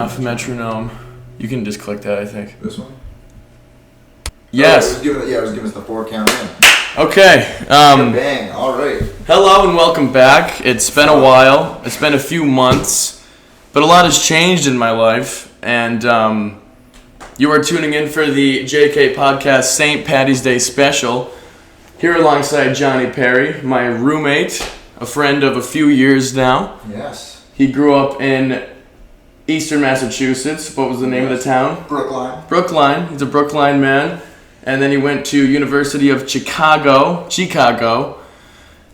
Off metronome. You can just click that, I think. This one? Yes. Oh, it was giving us the 4 count in. Okay. Bang. All right. Hello and welcome back. It's been a while. It's been a few months, but a lot has changed in my life, and you are tuning in for the JK Podcast St. Paddy's Day special. Here alongside Johnny Parry, my roommate, a friend of a few years now. Yes. He grew up in Eastern Massachusetts. What was the name of the town? Brookline. Brookline. He's a Brookline man. And then he went to University of Chicago.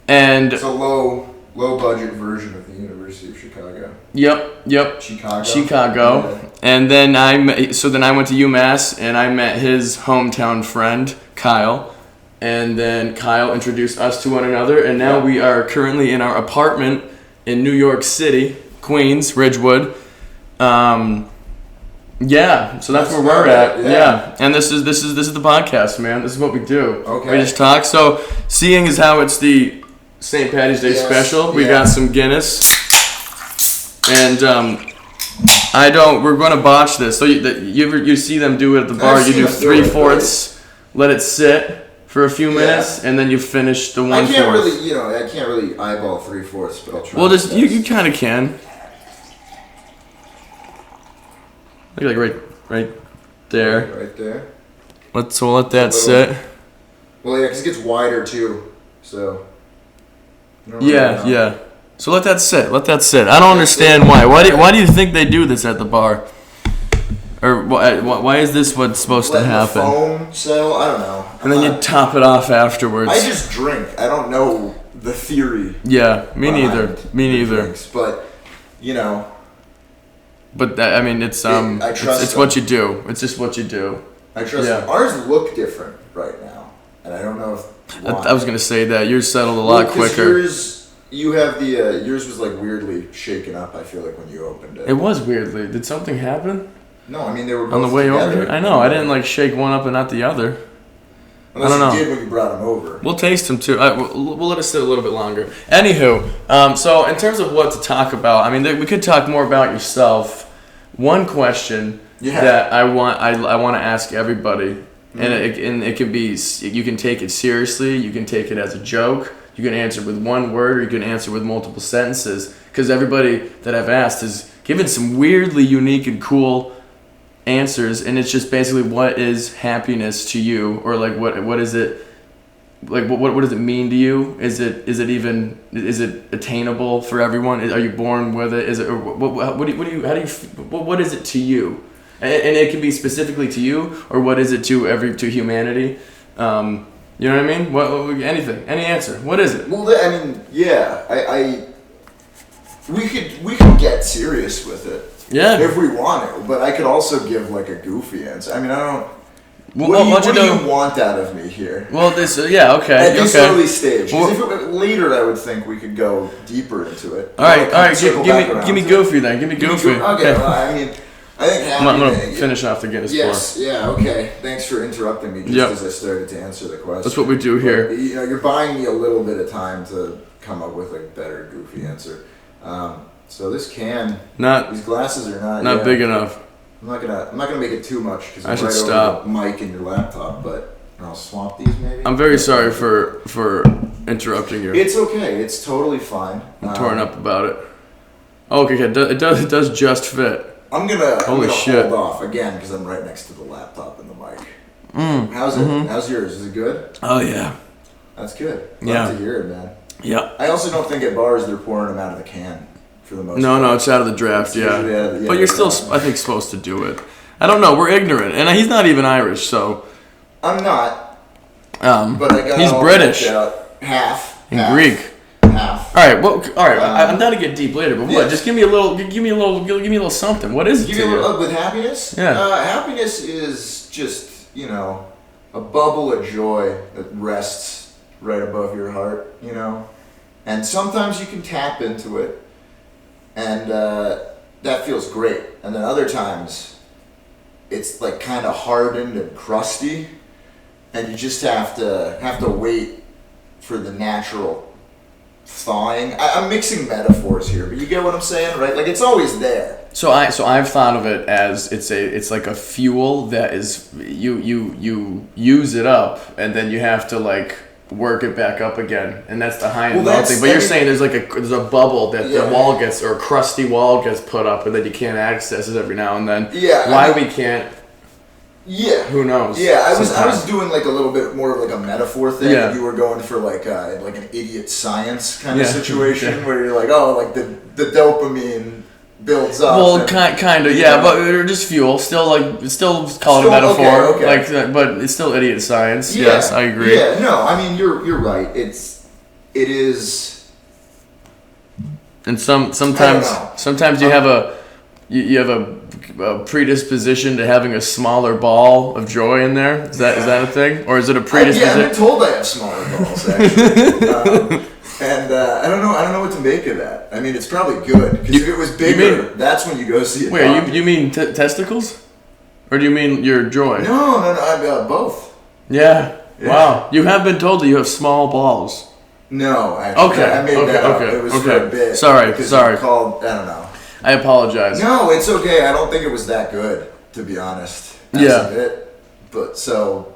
And it's a low budget version of the University of Chicago. Yep. Chicago. Yeah. And then I went to UMass and I met his hometown friend, Kyle. And then Kyle introduced us to one another, and now we are currently in our apartment in New York City, Queens, Ridgewood. So that's where we're at. Yeah. And this is the podcast, man. This is what we do. Okay. We just talk. So, seeing as how it's the St. Paddy's Day special, we got some Guinness, and we're going to botch this. So you see them do it at the bar. You do 3/4, let it sit for a few minutes, and then you finish the 1/4. I can't really eyeball 3/4, but I'll try. Well, you kind of can. Like right there. Right there. Let that sit. Well, yeah, because it gets wider too. So. Yeah. So let that sit. I don't understand why. Why do you think they do this at the bar? Or why is this what's supposed to happen? The foam settle? I don't know. And then you top it off afterwards. I just drink. I don't know the theory. Yeah, me neither. Drinks, but But I mean, it's what you do. It's just what you do. I trust them. Ours look different right now, and I don't know if. I was gonna say that yours settled a lot quicker. Yours was like weirdly shaken up. I feel like when you opened it. It was weirdly. Did something happen? No, I mean they were both on the way together. over here. I know. I didn't shake one up and not the other. Unless I don't know. You did when you brought them over. We'll taste them too. We'll let it sit a little bit longer. Anywho, so in terms of what to talk about, I mean, we could talk more about yourself. One question that I want to ask everybody, and it can be, you can take it seriously, you can take it as a joke, you can answer with one word, or you can answer with multiple sentences. Because everybody that I've asked has given some weirdly unique and cool answers, and it's just basically, what is happiness to you, or what is it, what does it mean to you? Is it attainable for everyone? Are you born with it? Is it, or what is it to you? And it can be specifically to you, or what is it to humanity? You know what I mean? What anything, any answer. What is it? Well, I mean, we could get serious with it. Yeah. If we want to, but I could also give a goofy answer. I mean, I don't. Well, what do you want out of me here? Well, okay. At this early stage, because later I would think we could go deeper into it. All right. Give me goofy then. Give me goofy. Okay. Well, I mean, I think I'm gonna finish off the Guinness. Yes. Yeah. Okay. Thanks for interrupting me just as I started to answer the question. That's what we do here. But, you're buying me a little bit of time to come up with a better goofy answer. So this these glasses are not big enough. I'm not gonna make it too much because I should stop. Over the mic in your laptop, but I'll swap these maybe. I'm very sorry for interrupting you. It's okay. It's totally fine. I'm torn up about it. Oh, okay. It does just fit. I'm gonna hold off again because I'm right next to the laptop and the mic. How's it? How's yours? Is it good? Oh yeah. That's good. Love to hear it, man. Yeah. I also don't think at bars they're pouring them out of the can. For the most part. No, it's out of the draft, but you're still, I think, supposed to do it. I don't know. We're ignorant, and he's not even Irish, so. I'm not. But I got he's British. Half. Greek. Half. All right. Well, all right. I'm down to get deep later, but what? Just give me a little something. What is it to you? With happiness? Yeah. Happiness is just a bubble of joy that rests right above your heart. And sometimes you can tap into it. And that feels great. And then other times, it's kind of hardened and crusty, and you just have to wait for the natural thawing. I'm mixing metaphors here, but you get what I'm saying, right? Like it's always there. So I've thought of it as it's like a fuel that is you use it up and then you have to like work it back up again, and that's the high and low thing. But you're saying there's a bubble that the wall gets, or a crusty wall gets put up, and then you can't access it every now and then. Yeah. Why we can't? Yeah. Who knows? Yeah, I was doing like a little bit more of like a metaphor thing. Yeah. You were going for like an idiot science kind of situation where you're like, oh, like the dopamine builds up. Well, kind of, yeah, but they're just fuel. Still call it a metaphor. Okay. Like, but it's still idiot science. Yeah, yes, I agree. Yeah, no, I mean you're right. It is. And sometimes you have a predisposition to having a smaller ball of joy in there. Is that a thing, or is it a predisposition? I've been told I have smaller balls actually. And I don't know what to make of that. I mean, it's probably good because if it was bigger, that's when you go see a doctor. Wait, you mean testicles, or do you mean your joy? No, I've got both. Yeah. Wow, you have been told that you have small balls. No, actually. Okay. I made that up. It was for a bit. Sorry. Called, I don't know. I apologize. No, it's okay. I don't think it was that good, to be honest. That's a bit. But so,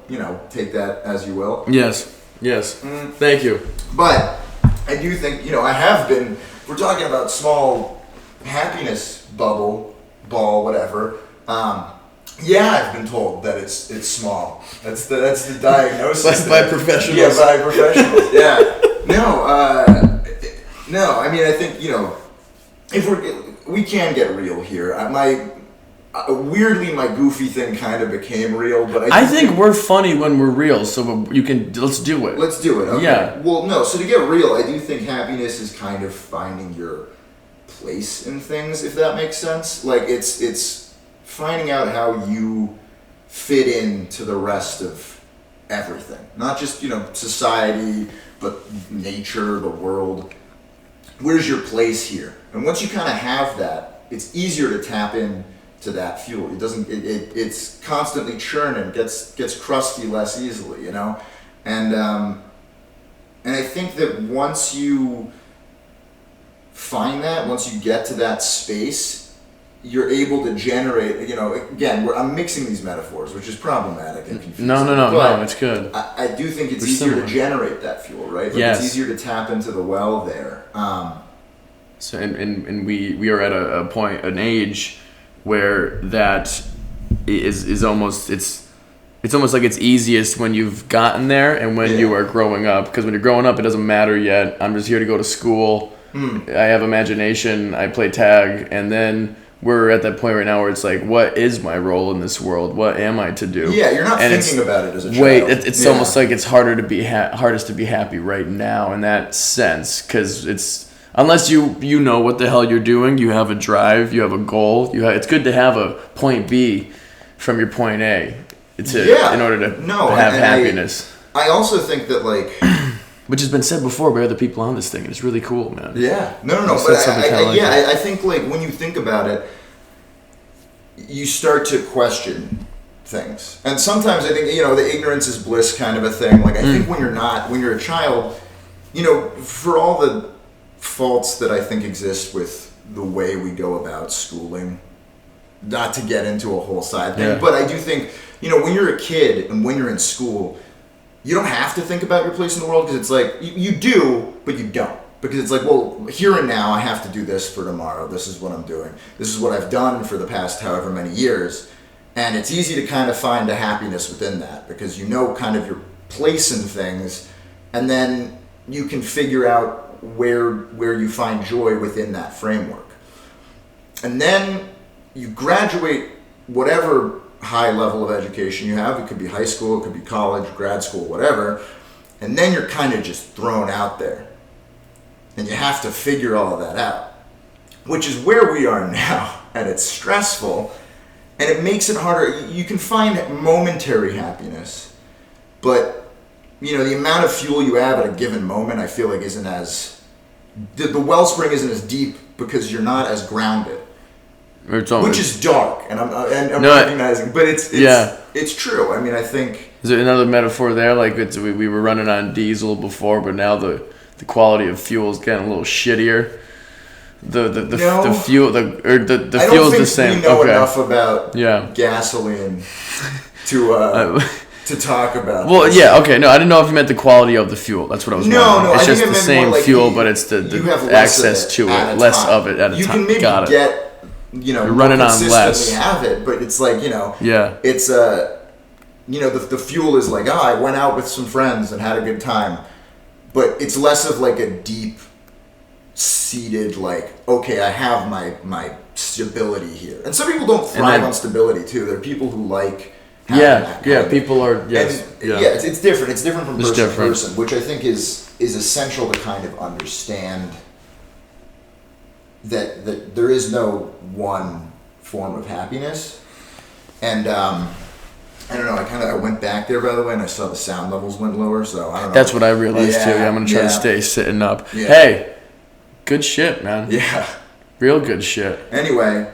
take that as you will. Yes. Thank you. But I do think, I have been, we're talking about small happiness ball, whatever. I've been told that it's small. That's the diagnosis. by professionals. Yeah, by professionals. Yeah. No, I mean, I think, if we can get real here. Weirdly, my goofy thing kind of became real, but I think we're funny when we're real, so let's do it. Let's do it. Okay. Yeah. Well, no. So to get real, I do think happiness is kind of finding your place in things, if that makes sense. Like it's finding out how you fit into the rest of everything, not just society, but nature, the world. Where's your place here? And once you kind of have that, it's easier to tap in to that fuel. It's constantly churning, gets crusty less easily, and I think that once you find that, once you get to that space, you're able to generate, again, I'm mixing these metaphors, which is problematic and confusing. No, it's good. I do think it's easier to generate that fuel, right? Like yes. It's easier to tap into the well there. So, and we are at a point, an age where that is almost, it's almost like it's easiest when you've gotten there and when you are growing up. Because when you're growing up, it doesn't matter yet. I'm just here to go to school. I have imagination. I play tag. And then we're at that point right now where it's like, what is my role in this world? What am I to do? Yeah, you're not thinking about it as a child. It's almost like it's hardest to be happy right now in that sense, because it's unless you know what the hell you're doing, you have a drive, you have a goal. It's good to have a point B from your point A in order to have happiness. I also think that which has been said before by other people on this thing, and it's really cool, man. Yeah. No. But I think when you think about it, you start to question things. And sometimes I think, the ignorance is bliss kind of a thing. Like I think when you're a child, for all the faults that I think exist with the way we go about schooling, not to get into a whole side thing, but I do think, when you're a kid and when you're in school, you don't have to think about your place in the world, because it's like, you do, but you don't. Because it's like, well, here and now, I have to do this for tomorrow. This is what I'm doing. This is what I've done for the past however many years. And it's easy to kind of find a happiness within that, because you know kind of your place in things, and then you can figure out where you find joy within that framework. And then you graduate whatever high level of education you have. It could be high school, it could be college, grad school, whatever. And then you're kind of just thrown out there. And you have to figure all of that out, which is where we are now. And it's stressful, and it makes it harder. You can find momentary happiness, but the amount of fuel you have at a given moment, I feel like isn't as, the wellspring isn't as deep, because you're not as grounded. Which is dark, and I'm recognizing, but it's true. I mean, I think. Is there another metaphor there? Like we were running on diesel before, but now the the quality of fuel is getting a little shittier. The No. fuel the I fuel is don't the same. think we know Okay. enough about Yeah. gasoline to talk about. Well, this. yeah, okay. No, I didn't know if you meant the quality of the fuel. That's what I was wondering. No, It's I just think the it meant same more like fuel, but it's the you have less of access it to at it, a less time. of it at a You time. can maybe Got it. get, You're more running on consistently less. have it, but it's like, Yeah. it's the fuel is like, I went out with some friends and had a good time, but it's less of like a deep seated, like, okay, I have my stability here. And some people don't thrive on stability too. There are people who like having that kind of- people are, yes. and, it's different. It's different from person to different. person, which I think is essential to kind of understand that there is no one form of happiness. And I don't know. I went back there, by the way, and I saw the sound levels went lower. So I don't know. That's what I realized too. Yeah, I'm gonna try to yeah. stay sitting up. Yeah. Hey, good shit, man. Yeah. Real good shit. Anyway,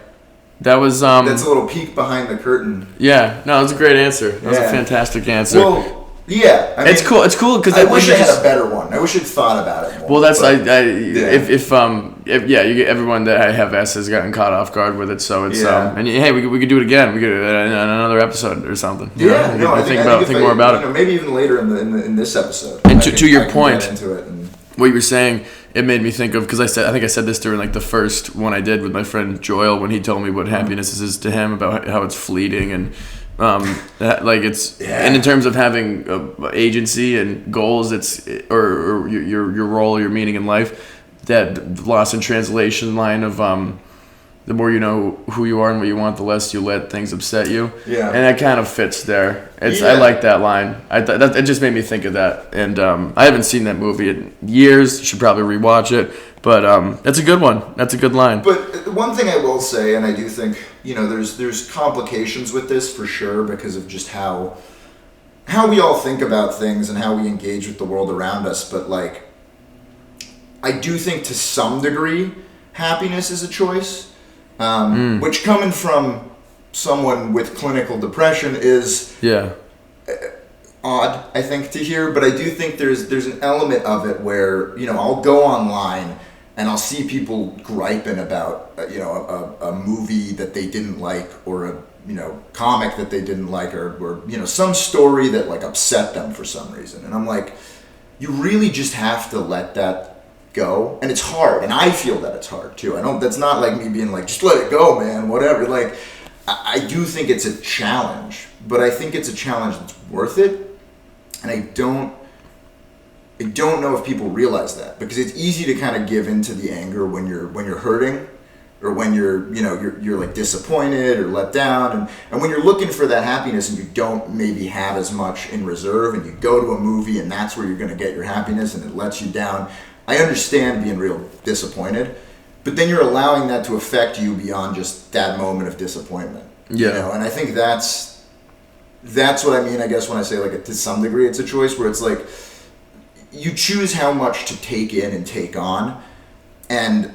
That was that's a little peek behind the curtain. Yeah, no, it was a great answer. That was a Yeah. fantastic answer. Well, yeah. I mean, it's cool. It's cool because I wish I had a better one. I wish I'd thought about it more. Well, that's but, if you get everyone that I have asked has gotten caught off guard with it, so it's Yeah. and hey, we could do it again. We could do it in another episode or something. You Yeah, know? I think if more about it. Maybe even later in this episode. And I to can- your I can point, get into it and, What you were saying, it made me think of because I think I said this during like the first one I did with my friend Joel when he told me what happiness is to him, about how it's fleeting and like it's and in terms of having agency and goals, it's or your role, your meaning in life. That lost in translation line of the more you know who you are and what you want, the less you let things upset you. Yeah. And that kind of fits there. It's Yeah. I like that line. It just made me think of that. And I haven't seen that movie in years. Should probably rewatch it. But that's a good one. That's a good line. But one thing I will say, and I do think there's complications with this for sure because of just how we all think about things and how we engage with the world around us. But like, I do think to some degree, happiness is a choice. Which coming from someone with clinical depression is odd, I think, to hear. But I do think there's an element of it where I'll go online and I'll see people griping about a movie that they didn't like, or a comic that they didn't like, or some story that like upset them for some reason, and I'm like, you really just have to let that go. And it's hard, and I feel that it's hard too. That's not like me being like, just let it go, man, whatever. Like, I do think it's a challenge, but I think it's a challenge that's worth it. And I don't know if people realize that, because it's easy to kind of give into the anger when you're hurting, or when you're like disappointed or let down, and when you're looking for that happiness and you don't maybe have as much in reserve, and you go to a movie and that's where you're going to get your happiness and it lets you down. I understand being real disappointed, but then you're allowing that to affect you beyond just that moment of disappointment. Yeah. And I think that's what I mean, I guess, when I say like to some degree it's a choice, where it's like you choose how much to take in and take on, and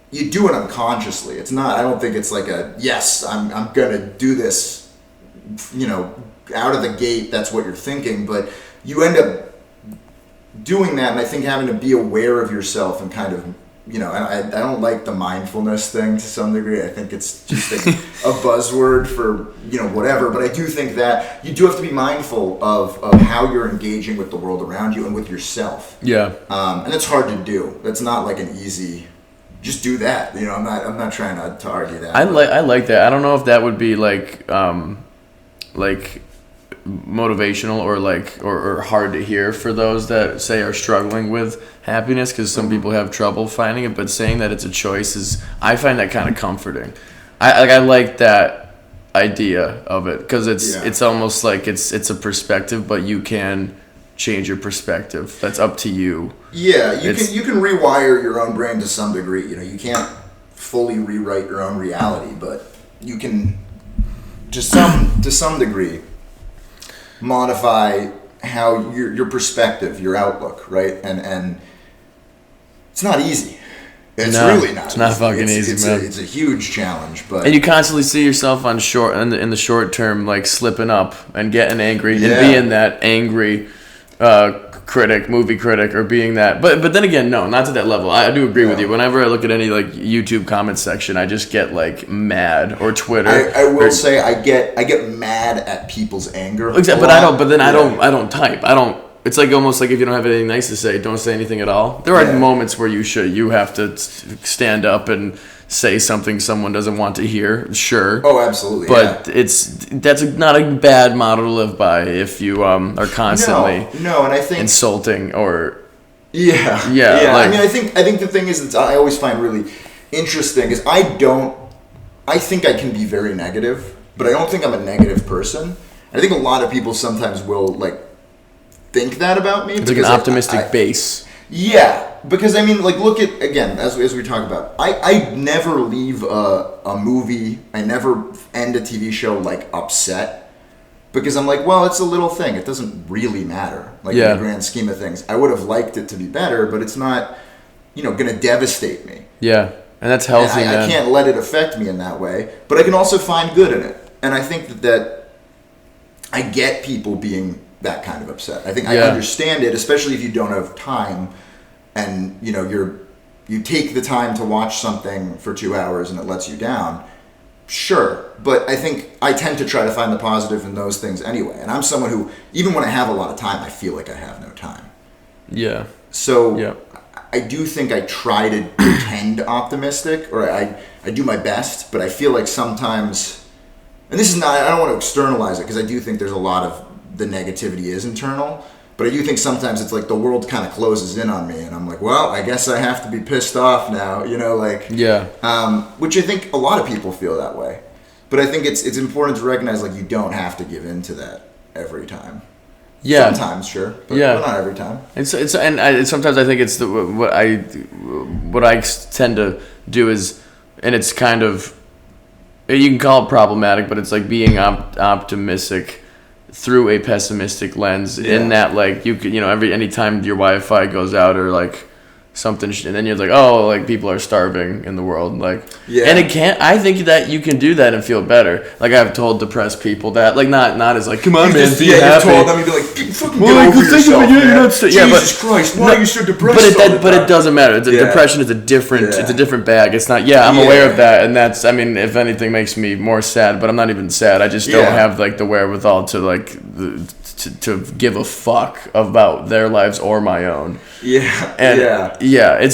you do it unconsciously. It's not, I don't think it's like I'm gonna do this, out of the gate, that's what you're thinking, but you end up doing that, and I think having to be aware of yourself and kind of, I don't like the mindfulness thing to some degree. I think it's just like a buzzword for, whatever, but I do think that you do have to be mindful of how you're engaging with the world around you and with yourself. Yeah. And it's hard to do. That's not like an easy, just do that. I'm not trying to argue that. I like that. I don't know if that would be like motivational or hard to hear for those that say are struggling with happiness, because some people have trouble finding it, but saying that it's a choice I find that kind of comforting. I like that idea of it, because it's almost like it's a perspective, but you can change your perspective. That's up to you. Yeah, you can rewire your own brain to some degree. You can't fully rewrite your own reality, but you can to some degree modify how your perspective, your outlook, right? And it's not easy. It's really not. It's not fucking easy, man. It's a huge challenge, but and you constantly see yourself in the short term, like slipping up and getting angry and being that angry, movie critic, or being that. But then again, no, not to that level. I do agree with you. Whenever I look at any like YouTube comment section, I just get like mad, or Twitter. I will say I get mad at people's anger. Exactly, but I don't. But then I don't type. I don't. It's like almost like if you don't have anything nice to say, don't say anything at all. There are moments where you have to stand up and say something someone doesn't want to hear. Sure. Oh, absolutely. But that's not a bad model to live by if you are constantly and I think insulting or yeah. Like, I mean, I think the thing is that I always find really interesting is I think I can be very negative, but I don't think I'm a negative person. I think a lot of people sometimes will like think that about me. It's like an optimistic base. Yeah, because I mean, like, look at, again, as we talk about, I never leave a movie, I never end a TV show, like, upset, because I'm like, well, it's a little thing, it doesn't really matter, like, in the grand scheme of things. I would have liked it to be better, but it's not, gonna devastate me. Yeah, and that's healthy, I can't let it affect me in that way, but I can also find good in it, and I think that I get people being that kind of upset. I think I understand it, especially if you don't have time and you take the time to watch something for 2 hours and it lets you down. Sure, but I think I tend to try to find the positive in those things anyway. And I'm someone who, even when I have a lot of time, I feel like I have no time. Yeah. So I do think I try to pretend optimistic, or I do my best, but I feel like sometimes, and this is not, I don't want to externalize it because I do think there's a lot of the negativity is internal, but I do think sometimes it's like the world kind of closes in on me and I'm like, well, I guess I have to be pissed off now, which I think a lot of people feel that way, but I think it's important to recognize, like, you don't have to give in to that every time. Sometimes, sure, but not every time. Sometimes I think it's what I tend to do is, and it's kind of, you can call it problematic, but it's like being optimistic through a pessimistic lens, in that, like, you could, anytime your Wi-Fi goes out or like something, and then you're like, oh, like, people are starving in the world, like, and I think that you can do that and feel better. Like, I've told depressed people that, like, not as like, come on, man, be happy. You've told them, you'd be like, fucking get over yourself, man. Jesus Christ, why are you so depressed? But it doesn't matter. Depression is a different bag. It's not. I'm aware of that, and that's, I mean, if anything, makes me more sad. But I'm not even sad. I just don't have like the wherewithal to like to give a fuck about their lives or my own. It's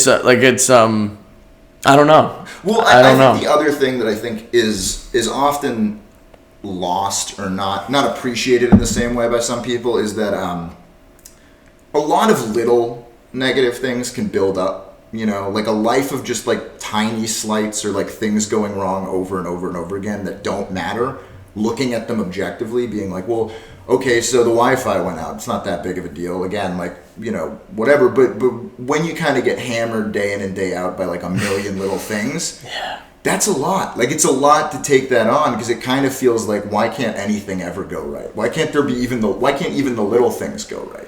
I don't know. Well, I don't know. The other thing that I think is often lost or not appreciated in the same way by some people is that a lot of little negative things can build up. Like a life of just like tiny slights or like things going wrong over and over and over again that don't matter. Looking at them objectively, being like, well, okay, so the Wi-Fi went out. It's not that big of a deal. Again, like, whatever. But when you kind of get hammered day in and day out by like a million little things, that's a lot. Like, it's a lot to take that on, because it kind of feels like, why can't anything ever go right? Why can't even the little things go right?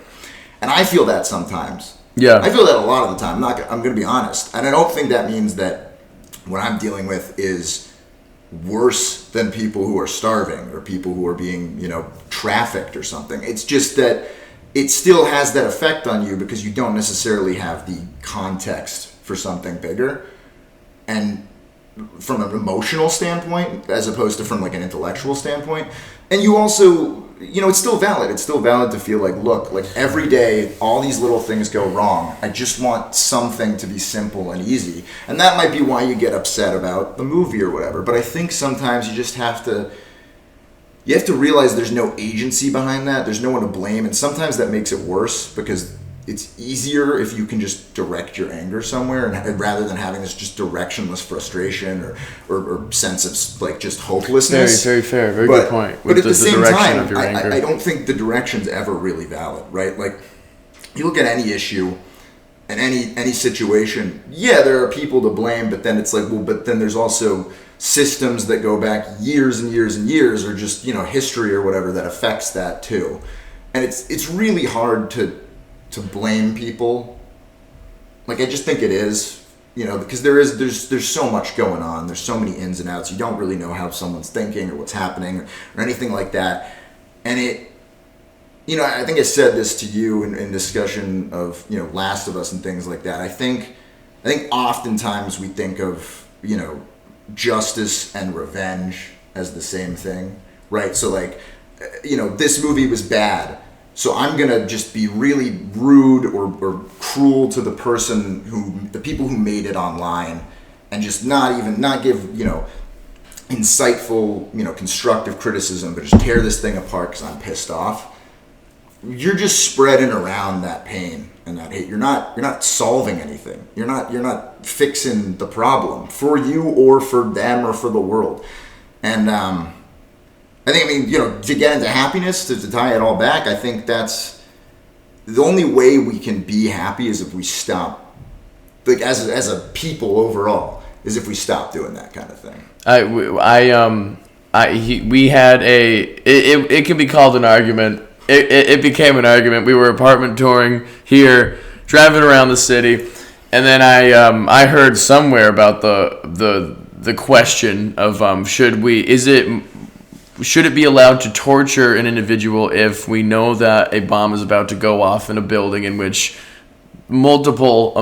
And I feel that sometimes. Yeah. I feel that a lot of the time. I'm going to be honest. And I don't think that means that what I'm dealing with is worse than people who are starving or people who are being, trafficked or something. It's just that it still has that effect on you because you don't necessarily have the context for something bigger. And from an emotional standpoint, as opposed to from like an intellectual standpoint. And you also, it's still valid. It's still valid to feel like, look, like every day, all these little things go wrong. I just want something to be simple and easy. And that might be why you get upset about the movie or whatever. But I think sometimes you just have to realize there's no agency behind that. There's no one to blame. And sometimes that makes it worse because it's easier if you can just direct your anger somewhere, and rather than having this just directionless frustration or sense of like just hopelessness. Very, very fair. Very good point. But at the same time, I don't think the direction's ever really valid, right? Like, you look at any issue and any situation, there are people to blame, but then it's like, well, but then there's also systems that go back years and years and years, or just, history or whatever that affects that too. And it's really hard to blame people. Like, I just think it is, because there's so much going on. There's so many ins and outs. You don't really know how someone's thinking or what's happening or anything like that. And I think I said this to you in discussion of, Last of Us and things like that. I think oftentimes we think of, justice and revenge as the same thing, right? So like, this movie was bad, so I'm gonna just be really rude or cruel to the people who made it online, and just not give, insightful, constructive criticism, but just tear this thing apart because I'm pissed off. You're just spreading around that pain and that hate. You're not solving anything. You're not fixing the problem for you or for them or for the world. And I think, to get into happiness, to tie it all back, I think that's the only way we can be happy is if we stop, like as a people overall, is if we stop doing that kind of thing. We had it can be called an argument. It became an argument. We were apartment touring here, driving around the city, and then I heard somewhere about the question of should it be allowed to torture an individual if we know that a bomb is about to go off in a building in which multiple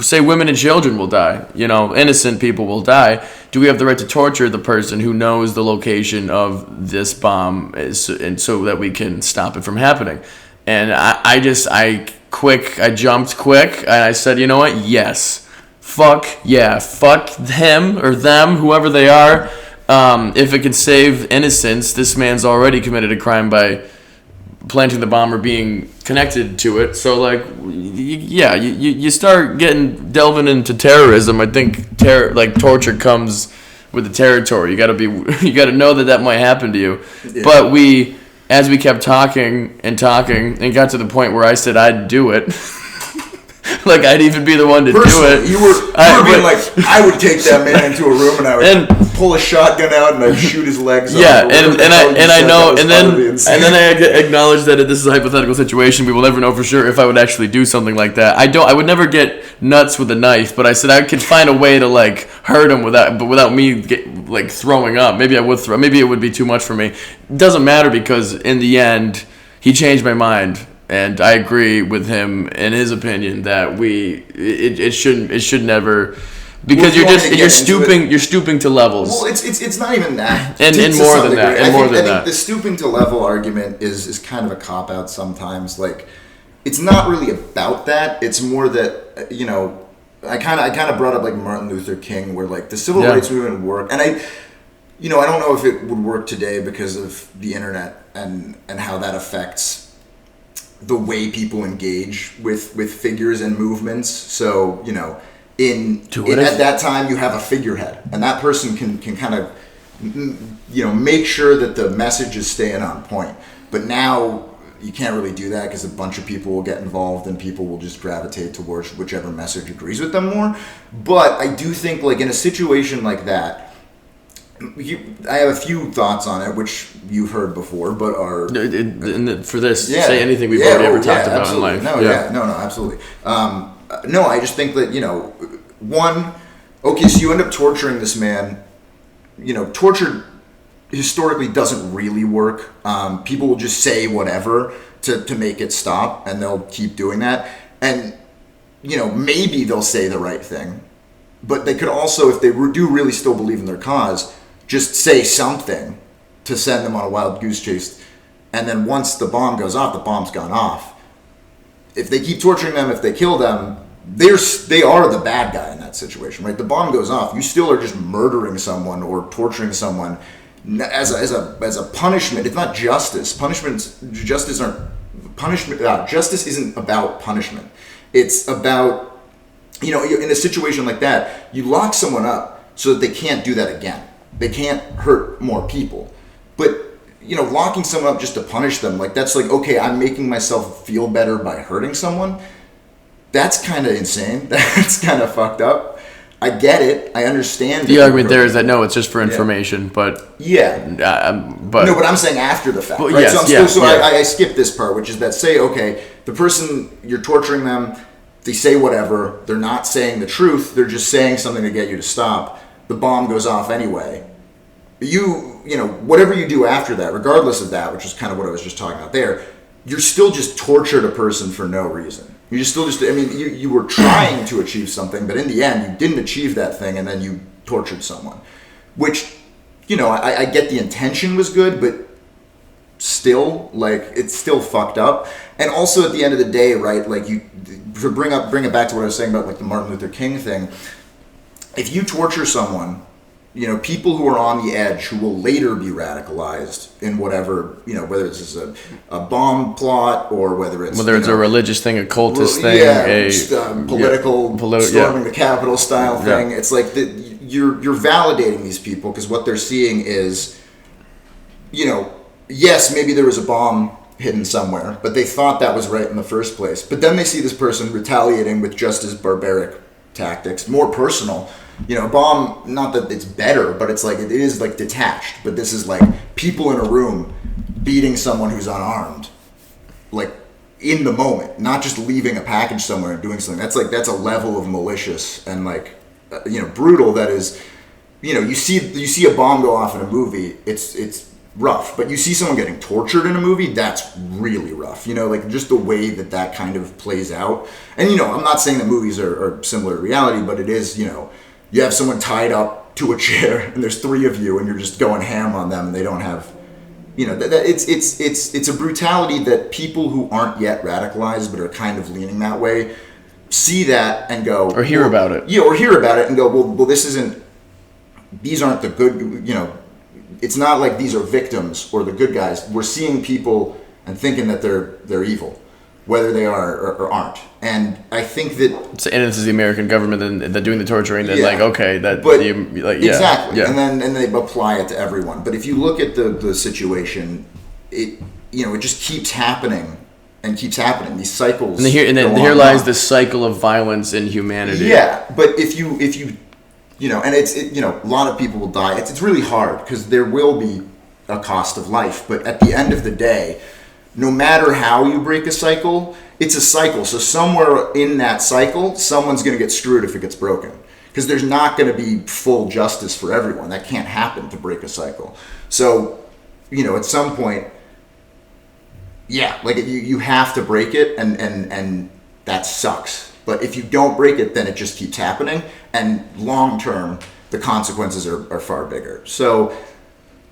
say women and children will die, innocent people will die. Do we have the right to torture the person who knows the location of this bomb and so that we can stop it from happening? And I jumped quick and I said, you know what? Yes. Fuck yeah. Fuck him or them, whoever they are. If it can save innocence, this man's already committed a crime by planting the bomb or being connected to it. So like, you start delving into terrorism. I think torture comes with the territory. You got to know that might happen to you. Yeah. But as we kept talking and got to the point where I said I'd do it. Like I'd even be the one to do it. You were being like, I would take that man into a room and I would pull a shotgun out and I'd shoot his legs off. Yeah, and then I acknowledge that this is a hypothetical situation. We will never know for sure if I would actually do something like that. I would never get nuts with a knife, but I said I could find a way to like hurt him without me throwing up. Maybe I would maybe it would be too much for me. It doesn't matter because in the end he changed my mind. And I agree with him in his opinion that it should never, because you're stooping to levels. Well, it's not even that, and more than that, and more than that. The stooping to level argument is kind of a cop out sometimes. Like, it's not really about that. It's more that I kind of brought up like Martin Luther King, where like the civil rights movement worked, and I don't know if it would work today because of the internet and how that affects the way people engage with figures and movements. So, at that time you have a figurehead, and that person can kind of, make sure that the message is staying on point. But now you can't really do that because a bunch of people will get involved and people will just gravitate towards whichever message agrees with them more. But I do think like in a situation like that, I have a few thoughts on it, which you've heard before, but are for this. Say anything we've already ever talked about in life. No, absolutely. No, I just think that so you end up torturing this man. Torture historically doesn't really work. People will just say whatever to make it stop, and they'll keep doing that. And maybe they'll say the right thing, but they could also, if they do really still believe in their cause, just say something to send them on a wild goose chase. And then once the bomb goes off, the bomb's gone off. If they keep torturing them, if they kill them, they are the bad guy in that situation, right? The bomb goes off. You still are just murdering someone or torturing someone as a punishment. It's not justice. Justice isn't about punishment. It's about, in a situation like that, you lock someone up so that they can't do that again. They can't hurt more people. But, locking someone up just to punish them, like that's like, okay, I'm making myself feel better by hurting someone. That's kind of insane. That's kind of fucked up. I get it. I understand. The argument there is that no, it's just for information, but but I'm saying after the fact, right? I skipped this part, which is that say, okay, the person you're torturing them, they say whatever. They're not saying the truth. They're just saying something to get you to stop. The bomb goes off anyway. whatever you do after that, regardless of that, which is kind of what I was just talking about there, you're still just tortured a person for no reason. You were trying to achieve something, but in the end, you didn't achieve that thing, and then you tortured someone. Which, I get the intention was good, but still, like, it's still fucked up. And also at the end of the day, right, like, to bring it back to what I was saying about, like, the Martin Luther King thing, if you torture someone, people who are on the edge who will later be radicalized in whatever, whether it's a bomb plot or whether it's a religious thing, a cultist thing, political storming the Capitol style thing. It's like you're validating these people because what they're seeing is, yes, maybe there was a bomb hidden somewhere, but they thought that was right in the first place. But then they see this person retaliating with just as barbaric tactics, more personal. A bomb, not that it's better, but it's like, it is like detached. But this is like people in a room beating someone who's unarmed, like in the moment, not just leaving a package somewhere and doing something. That's a level of malicious and like, brutal. That is, you see a bomb go off in a movie, it's rough. But you see someone getting tortured in a movie, that's really rough. Like just the way that kind of plays out. And I'm not saying that movies are similar to reality, but it is, you have someone tied up to a chair and there's three of you and you're just going ham on them and they don't have, it's a brutality that people who aren't yet radicalized but are kind of leaning that way see that and go, or hear about it. Yeah, or hear about it and go, well, these aren't the good, it's not like these are victims or the good guys. We're seeing people and thinking that they're evil, whether they are or aren't. And I think that... And this is the American government that doing the torturing, then exactly. Yeah. And then they apply it to everyone. But if you look at the situation, it just keeps happening and keeps happening. These cycles. And here lies the cycle of violence in humanity. Yeah, but if you and a lot of people will die. It's really hard because there will be a cost of life. But at the end of the day, no matter how you break a cycle, it's a cycle. So somewhere in that cycle, someone's going to get screwed if it gets broken. Because there's not going to be full justice for everyone. That can't happen to break a cycle. So, at some point, like you have to break it, and that sucks. But if you don't break it, then it just keeps happening. And long term, the consequences are far bigger. So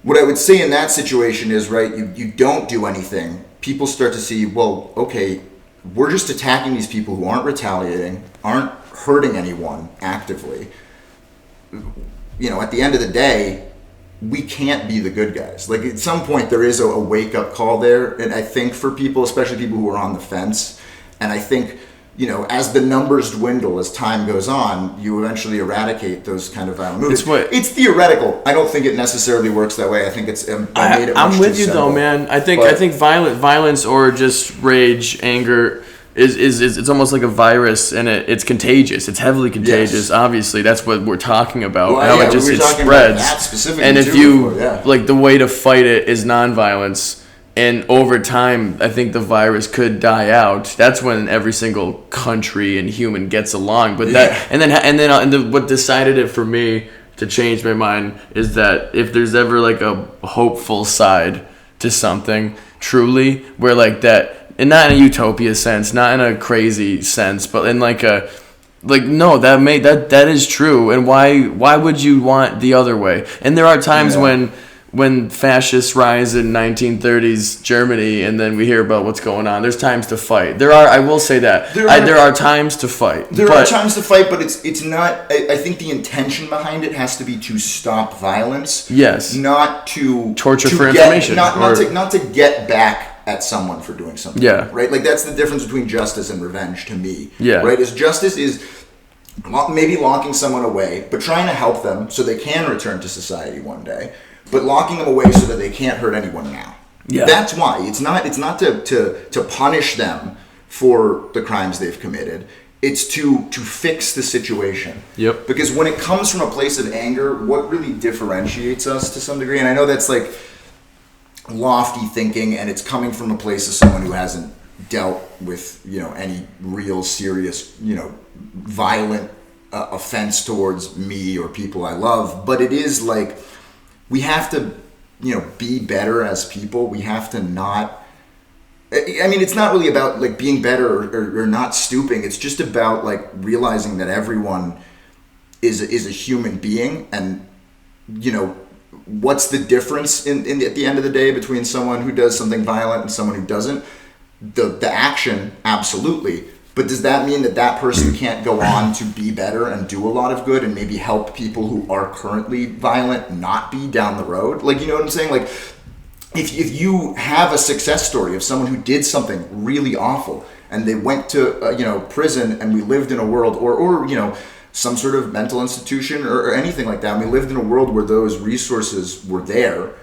what I would say in that situation is, right, you don't do anything. People start to see, well, okay, we're just attacking these people who aren't retaliating, aren't hurting anyone actively. At the end of the day, we can't be the good guys. Like at some point there is a wake-up call there, and I think for people, especially people who are on the fence, and I think, as the numbers dwindle, as time goes on, you eventually eradicate those kind of violent movements. It's theoretical. I don't think it necessarily works that way. I think it's I'm with you though, man. I think violence or just rage, anger is it's almost like a virus, and it's contagious. It's heavily contagious. Yes. Obviously, that's what we're talking about. It spreads. And if like the way to fight it is nonviolence. And over time, I think the virus could die out. That's when every single country and human gets along. But what decided it for me to change my mind is that if there's ever like a hopeful side to something, truly, where like that, and not in a utopia sense, not in a crazy sense, but in like a no, that is true. And why would you want the other way? And there are times when fascists rise in 1930s Germany, and then we hear about what's going on. There's times to fight. I will say that. There are times to fight. There are times to fight, but it's not... I think the intention behind it has to be to stop violence. Yes. Not to... Torture for information. Not to get back at someone for doing something. Yeah. Right? Like, that's the difference between justice and revenge to me. Yeah. Right? Justice is maybe locking someone away, but trying to help them so they can return to society one day. But locking them away so that they can't hurt anyone now. Yeah. That's why. It's not to punish them for the crimes they've committed. It's to fix the situation. Yep. Because when it comes from a place of anger, what really differentiates us to some degree, and I know that's like lofty thinking, and it's coming from a place of someone who hasn't dealt with, any real serious, violent offense towards me or people I love, but it is like we have to, be better as people. We have to not. I mean, it's not really about like being better or not stooping. It's just about like realizing that everyone is a human being, and what's the difference in at the end of the day between someone who does something violent and someone who doesn't? The action, absolutely. But does that mean that person can't go on to be better and do a lot of good and maybe help people who are currently violent not be down the road? Like, you know what I'm saying? Like, if you have a success story of someone who did something really awful and they went to prison, and we lived in a world or some sort of mental institution or anything like that, and we lived in a world where those resources were there,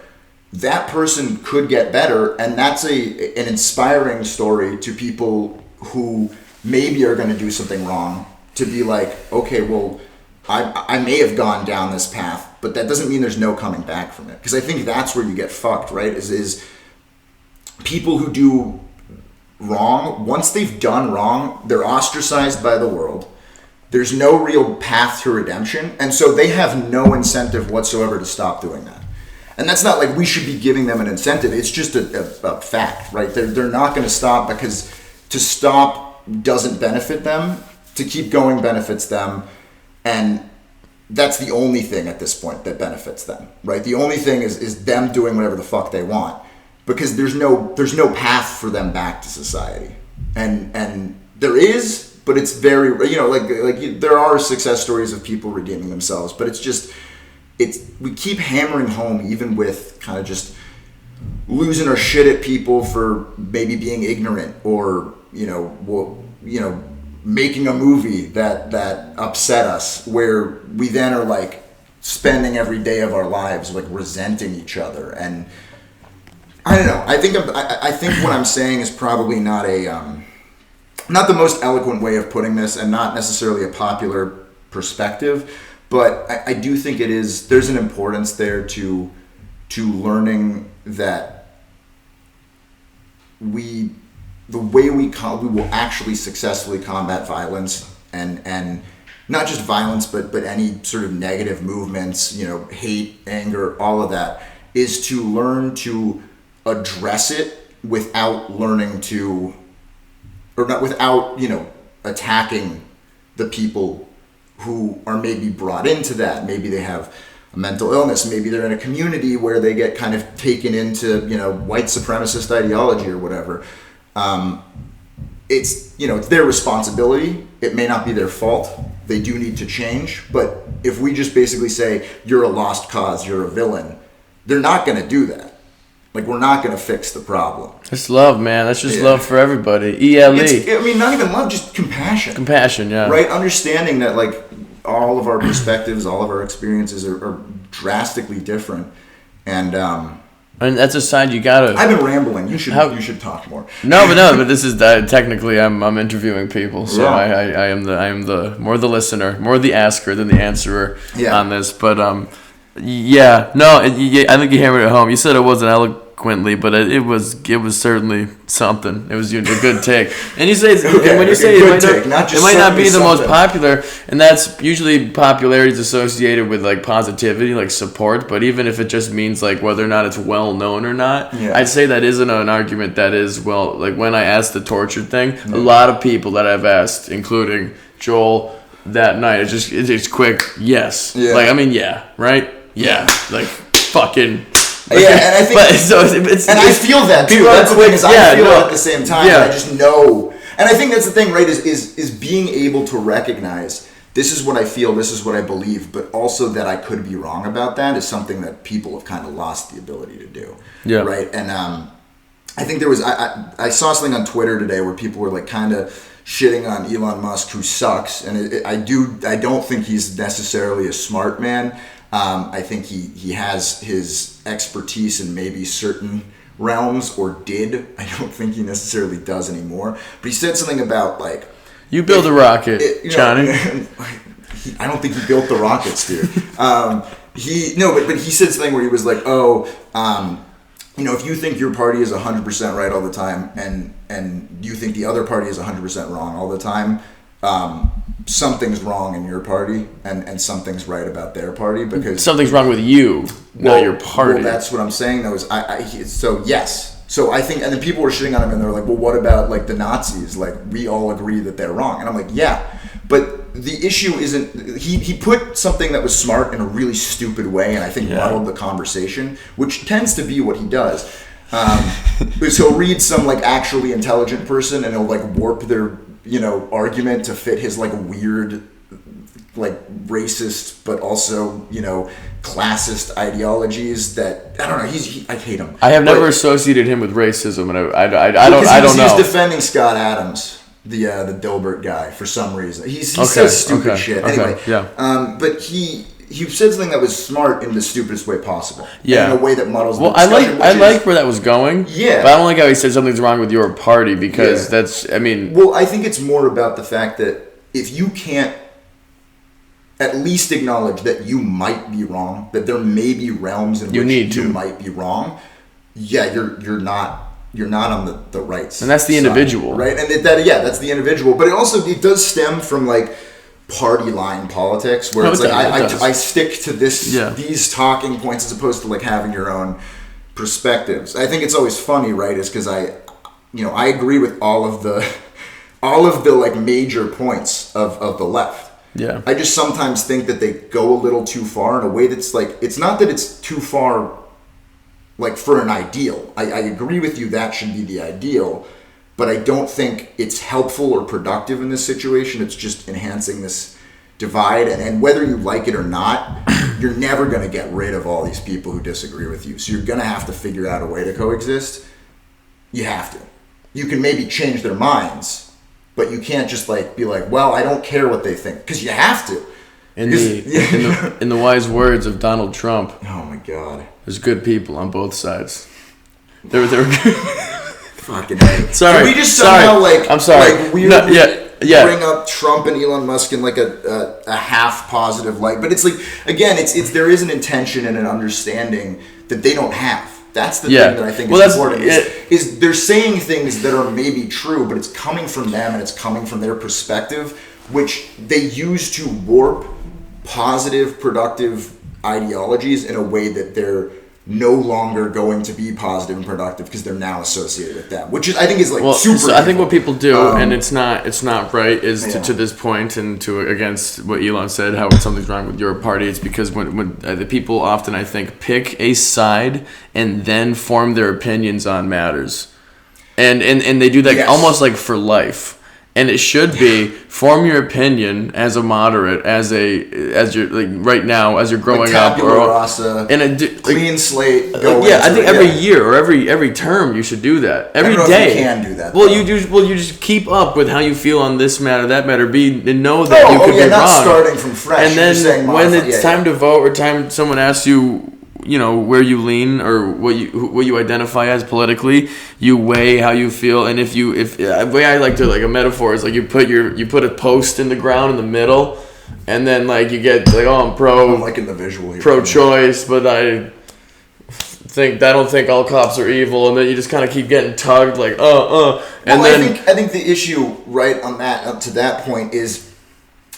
that person could get better, and that's an inspiring story to people who maybe are going to do something wrong, to be like, okay, well, I may have gone down this path, but that doesn't mean there's no coming back from it. Because I think that's where you get fucked, right? Is people who do wrong, once they've done wrong, they're ostracized by the world. There's no real path to redemption, and so they have no incentive whatsoever to stop doing that. And that's not like we should be giving them an incentive. It's just a fact, right? They're not going to stop, because to stop doesn't benefit them. To keep going benefits them. And that's the only thing at this point that benefits them, right? The only thing is them doing whatever the fuck they want, because there's no path for them back to society. And there is, but it's very, there are success stories of people redeeming themselves, but we keep hammering home, even with kind of just losing our shit at people for maybe being ignorant, or making a movie that upset us, where we then are like spending every day of our lives like resenting each other. And I don't know. I think what I'm saying is probably not not the most eloquent way of putting this, and not necessarily a popular perspective, but I do think there's an importance there to learning that the way we will actually successfully combat violence, and not just violence, but any sort of negative movements, hate, anger, all of that, is to learn to address it without attacking the people who are maybe brought into that. Maybe they have a mental illness. Maybe they're in a community where they get kind of taken into, white supremacist ideology or whatever. It's their responsibility. It may not be their fault. They do need to change. But if we just basically say, you're a lost cause, you're a villain, they're not going to do that. Like, we're not going to fix the problem. It's love, man. That's just love for everybody. ELE. Not even love, just compassion. Compassion, yeah. Right? Understanding that, like, all of our perspectives, all of our experiences are drastically different. And that's a sign you gotta. I've been rambling. You should talk more. But this is technically I'm interviewing people, so yeah. I am the more the listener, more the asker than the answerer on this. But I think you hammered it home. You said it wasn't eloquently, but it was certainly something. It was a good take. And you say when you say it might not be the most popular, and that's usually popularity is associated with like positivity, like support. But even if it just means like whether or not it's well known or not, I'd say that isn't an argument that is well. Like when I asked the tortured thing, a lot of people that I've asked, including Joel, that night, it's quick yes. Yeah. Like right. Yeah, like fucking. And I think, I feel that too. That's the thing is, I feel it at the same time. I just know, and I think that's the thing, right? Is being able to recognize this is what I feel, this is what I believe, but also that I could be wrong about that is something that people have kind of lost the ability to do. Yeah. Right. And I think there was I saw something on Twitter today where people were like kind of shitting on Elon Musk, who sucks, and I don't think he's necessarily a smart man. I think he has his expertise in maybe certain realms, or did. I don't think he necessarily does anymore. But he said something about like, you build a rocket, Johnny. I don't think he built the rockets, dude. But he said something where he was like, if you think your party is 100% right all the time, and you think the other party is 100% wrong all the time, something's wrong in your party and something's right about their party, because something's wrong with you, not your party. Well, that's what I'm saying though. So yes. So I think, and then people were shitting on him, and they're like, well, what about like the Nazis? Like, we all agree that they're wrong. And I'm like, yeah, but the issue isn't, he put something that was smart in a really stupid way, and I think muddled the conversation, which tends to be what he does. Is he'll read some like actually intelligent person, and he'll like warp their, argument to fit his like weird, like racist, but also, classist ideologies that, I don't know, I hate him. I have never associated him with racism, and I don't know. He's defending Scott Adams, the Dilbert guy, for some reason. He says stupid shit. Anyway, but he said something that was smart in the stupidest way possible. Yeah. In a way that muddles the discussion. I like where that was going. Yeah. But I don't like how he said something's wrong with your party, because that's, I mean... Well, I think it's more about the fact that if you can't at least acknowledge that you might be wrong, that there may be realms in which you might be wrong, you're not on the right side. And that's the individual. Right? And that's the individual. But it does stem from, like, party line politics, where I stick to these talking points as opposed to like having your own perspectives. I think it's always funny, right? Is because I agree with all of the like major points of the left. Yeah. I just sometimes think that they go a little too far in a way that's like, it's not that it's too far like for an ideal. I agree with you, that should be the ideal. But I don't think it's helpful or productive in this situation. It's just enhancing this divide. And whether you like it or not, you're never going to get rid of all these people who disagree with you. So you're going to have to figure out a way to coexist. You have to. You can maybe change their minds, but you can't just like be like, well, I don't care what they think. Because you have to. In the wise words of Donald Trump. Oh my God. There's good people on both sides. They're Fucking hate. Sorry. Can we just somehow I'm sorry. Like weirdly bring up Trump and Elon Musk in like a half positive light? But it's like, again, it's there is an intention and an understanding that they don't have. That's the thing that I think is important. Is they're saying things that are maybe true, but it's coming from them and it's coming from their perspective, which they use to warp positive, productive ideologies in a way that they're no longer going to be positive and productive because they're now associated with them, which is, I think is like super. So I think what people do, and it's not right, is to this point and to against what Elon said, how something's wrong with your party. It's because when the people often, I think, pick a side and then form their opinions on matters, and they do that almost like for life. And it should be form your opinion as a moderate, as you're like right now as you're growing like up, or rasa, clean slate. I think every year or every term you should do that. Every day. You can do that. Well, you just keep up with how you feel on this matter, that matter. Know that you could be not wrong. Starting from fresh. And then when it's time to vote or time someone asks you, where you lean or what you identify as politically, you weigh how you feel. And if the way I like to, like a metaphor is like you put a post in the ground in the middle, and then like you get like, oh, I'm liking the visual here, pro-choice, but I don't think all cops are evil, and then you just kind of keep getting tugged like and then I think the issue right on that up to that point is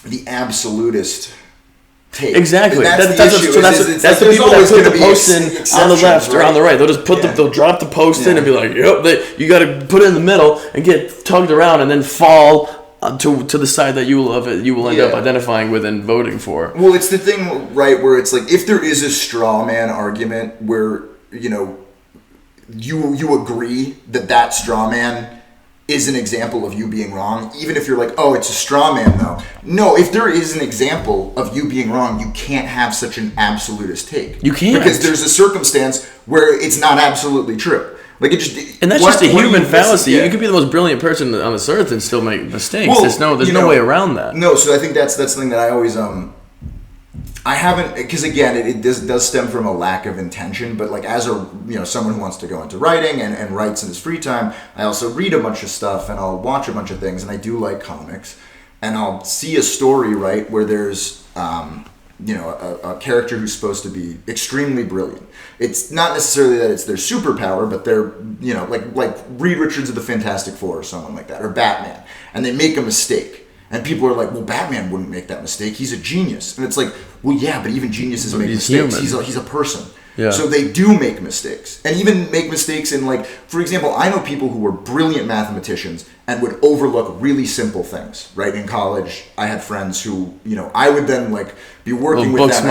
the absolutist take. Exactly. That's the people that put the post in on the left or on the right. They'll just they'll drop the post in and be like, yep. You got to put it in the middle and get tugged around and then fall to the side that you will end up identifying with and voting for. Well, it's the thing, right, where it's like if there is a straw man argument where you agree that straw man is an example of you being wrong, even if you're like, oh, it's a straw man though. No, if there is an example of you being wrong, you can't have such an absolutist take. You can't. Because there's a circumstance where it's not absolutely true. Like it just, and that's just a human fallacy. You could be the most brilliant person on this earth and still make mistakes. Well, there's no way around that. No, so I think that's something that I always I haven't, because again, it does stem from a lack of intention, but like as someone who wants to go into writing and writes in his free time, I also read a bunch of stuff and I'll watch a bunch of things, and I do like comics, and I'll see a story, right, where there's a character who's supposed to be extremely brilliant. It's not necessarily that it's their superpower, but they're like Reed Richards of the Fantastic Four or someone like that, or Batman, and they make a mistake. And people are like, well, Batman wouldn't make that mistake. He's a genius. And it's like, well, yeah, but even geniuses make mistakes. He's a person. Yeah. So they do make mistakes. And even make mistakes in, like, for example, I know people who were brilliant mathematicians and would overlook really simple things, right? In college, I had friends who, you know, I would then, like, be working with them.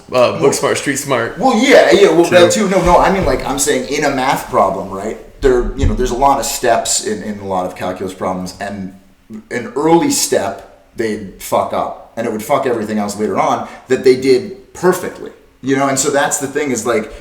Book smart, street smart. Well, yeah, that too. No, I mean, like, I'm saying in a math problem, right? There's a lot of steps in a lot of calculus problems, and an early step, they'd fuck up. And it would fuck everything else later on that they did perfectly. You know, and so that's the thing is, like,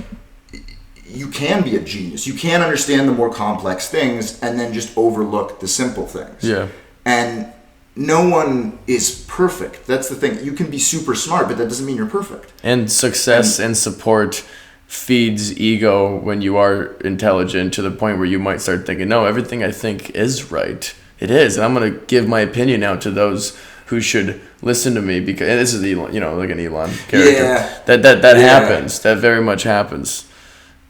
you can be a genius. You can understand the more complex things and then just overlook the simple things. Yeah. And no one is perfect. That's the thing. You can be super smart, but that doesn't mean you're perfect. And success and support feeds ego when you are intelligent to the point where you might start thinking, no, everything I think is right. It is. And I'm going to give my opinion out to those who should listen to me, because and this is Elon, you know, like an Elon character. Yeah. That happens. That very much happens.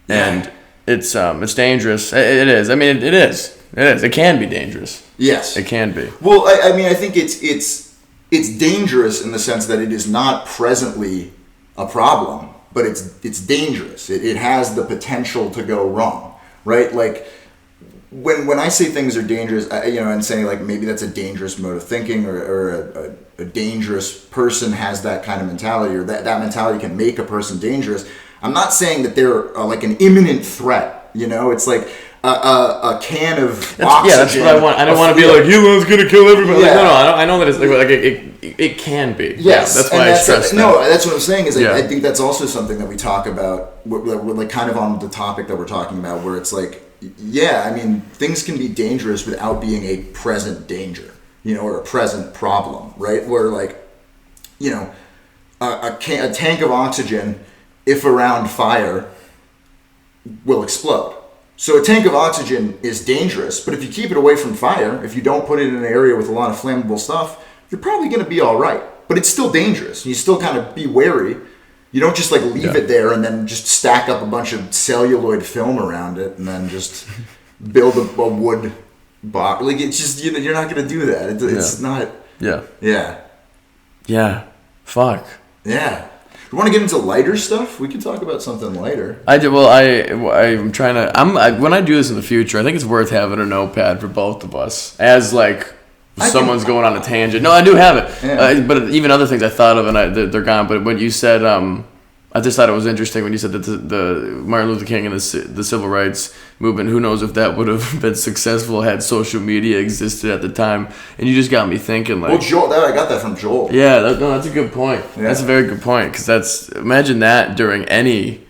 And it's dangerous. It is. I mean, it is. It can be dangerous. Yes. It can be. Well, I mean, I think it's dangerous in the sense that it is not presently a problem, but it's dangerous. It has the potential to go wrong, right? Like, when I say things are dangerous, and saying, like, maybe that's a dangerous mode of thinking, or a dangerous person has that kind of mentality, or that mentality can make a person dangerous. I'm not saying that they're like an imminent threat. You know, it's like a can of oxygen. Yeah, that's what I want. I don't want to be like, Elon's gonna kill everybody. Yeah. Like, no, I know that it's like it can be. Yes, yeah, that's why I stress that. No, that's what I'm saying is I think that's also something that we talk about. We're like kind of on the topic that we're talking about, where it's like, yeah, I mean, things can be dangerous without being a present danger, you know, or a present problem, right? Where, like, you know, a tank of oxygen, if around fire, will explode. So a tank of oxygen is dangerous, but if you keep it away from fire, if you don't put it in an area with a lot of flammable stuff, you're probably going to be all right. But it's still dangerous. You still kind of be wary. You don't just, like, leave it there and then just stack up a bunch of celluloid film around it and then just build a wood box. Like, it's just, you're not going to do that. It's not. Yeah. Yeah. Yeah. Fuck. Yeah. You want to get into lighter stuff? We can talk about something lighter. I do. Well, I'm trying to. When I do this in the future, I think it's worth having a notepad for both of us, as, like, someone's going on a tangent. No, I do have it. Yeah. But even other things I thought of, and they're gone. But when you said, I just thought it was interesting when you said that the Martin Luther King and the civil rights movement, who knows if that would have been successful had social media existed at the time. And you just got me thinking, like... Well, Joel, I got that from Joel. Yeah, that's a good point. Yeah. That's a very good point, because imagine that during any...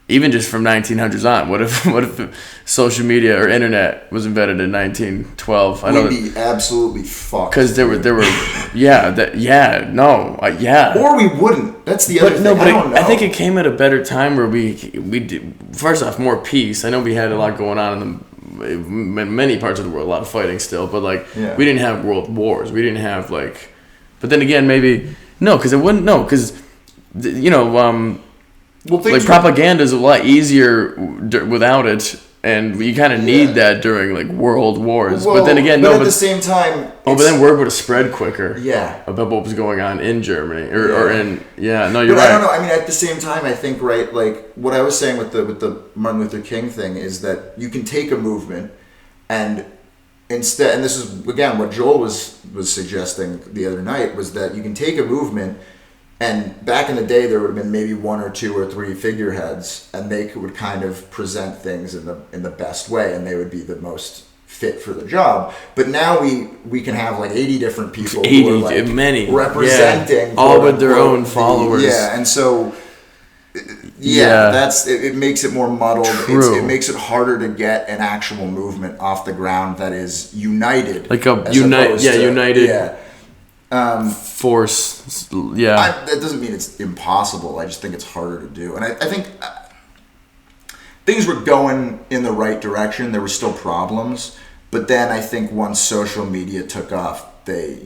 Even just from 1900s on, what if social media or internet was invented in 1912? We'd be absolutely fucked. Because there were, Or we wouldn't. That's the other thing. No, but I think it came at a better time where we did, first off, more peace. I know we had a lot going on in many parts of the world, a lot of fighting still, but, like, we didn't have world wars. We didn't have, like, but then again, maybe no, because it wouldn't. No, because like, propaganda is a lot easier without it, and you kind of need that during, like, world wars. Well, but then again, at the same time, but then word would have spread quicker. Yeah. About what was going on in Germany or in you're right. I don't know. I mean, at the same time, I think, right, like, what I was saying with the Martin Luther King thing is that you can take a movement and instead, and this is again what Joel was suggesting the other night, was that you can take a movement. And back in the day, there would have been maybe one or two or three figureheads, and they would kind of present things in the best way, and they would be the most fit for the job. But now we can have, like, 80 different people who are, like, many representing all with their own followers. And so that's it makes it more muddled. True. It makes it harder to get an actual movement off the ground that is united, like united. Force, that doesn't mean it's impossible. I just think it's harder to do. And I think things were going in the right direction. There were still problems. But then I think once social media took off, they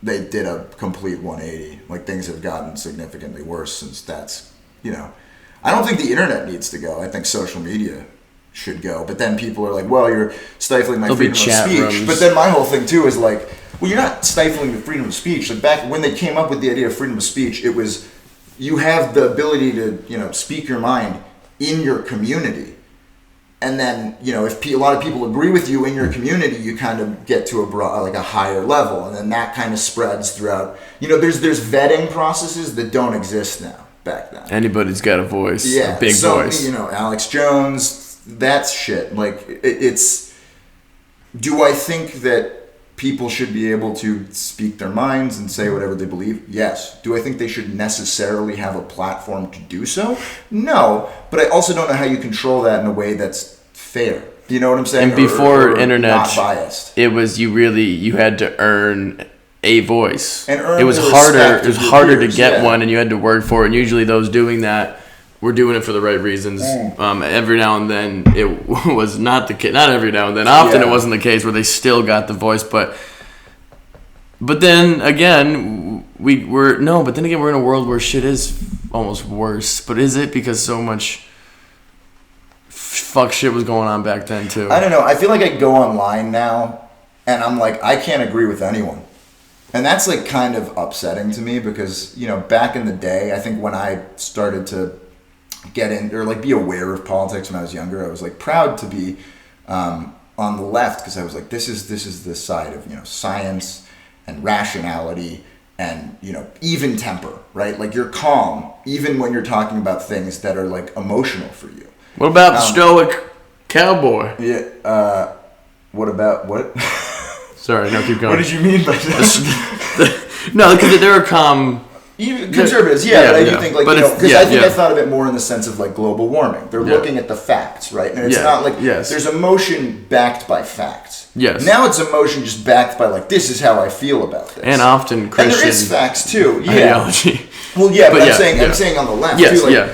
did a complete 180. Like, things have gotten significantly worse since that's, I don't think the internet needs to go. I think social media should go. But then people are like, well, you're stifling my There'll freedom of speech. Rooms. But then my whole thing too is like, well, you're not stifling the freedom of speech. Like back when they came up with the idea of freedom of speech, it was you have the ability to, speak your mind in your community. And then, if a lot of people agree with you in your community, you kind of get to a higher level, and then that kind of spreads throughout. There's vetting processes that don't exist now. Back then, anybody's got a voice, a big voice. Alex Jones, that's shit. Like it's. Do I think that people should be able to speak their minds and say whatever they believe? Yes. Do I think they should necessarily have a platform to do so? No. But I also don't know how you control that in a way that's fair. You know what I'm saying? And before internet, not biased. It was you had to earn a voice. And earn it was harder. It was harder peers, to get one, and you had to work for it. And usually, those doing that were doing it for the right reasons. Every now and then, it was not the case. Not every now and then. Often, it wasn't the case where they still got the voice. But then again, we're in a world where shit is almost worse. But is it because so much fuck shit was going on back then too? I don't know. I feel like I go online now, and I'm like, I can't agree with anyone. And that's like kind of upsetting to me because, back in the day, I think when I started to get in or like be aware of politics when I was younger, I was like proud to be on the left because I was like, this is the side of, science and rationality and, even temper, right? Like you're calm even when you're talking about things that are like emotional for you. What about the stoic cowboy? Yeah. What about what? Sorry, no, keep going. What did you mean by that? No, because there are calm... Even conservatives, but I do think because I thought of it more in the sense of like global warming. They're looking at the facts, right? And it's not like there's emotion backed by facts. Yes. Now it's emotion just backed by like this is how I feel about this. And often Christian. And there is facts too. Yeah. Ideology. Well, but I'm saying on the left too.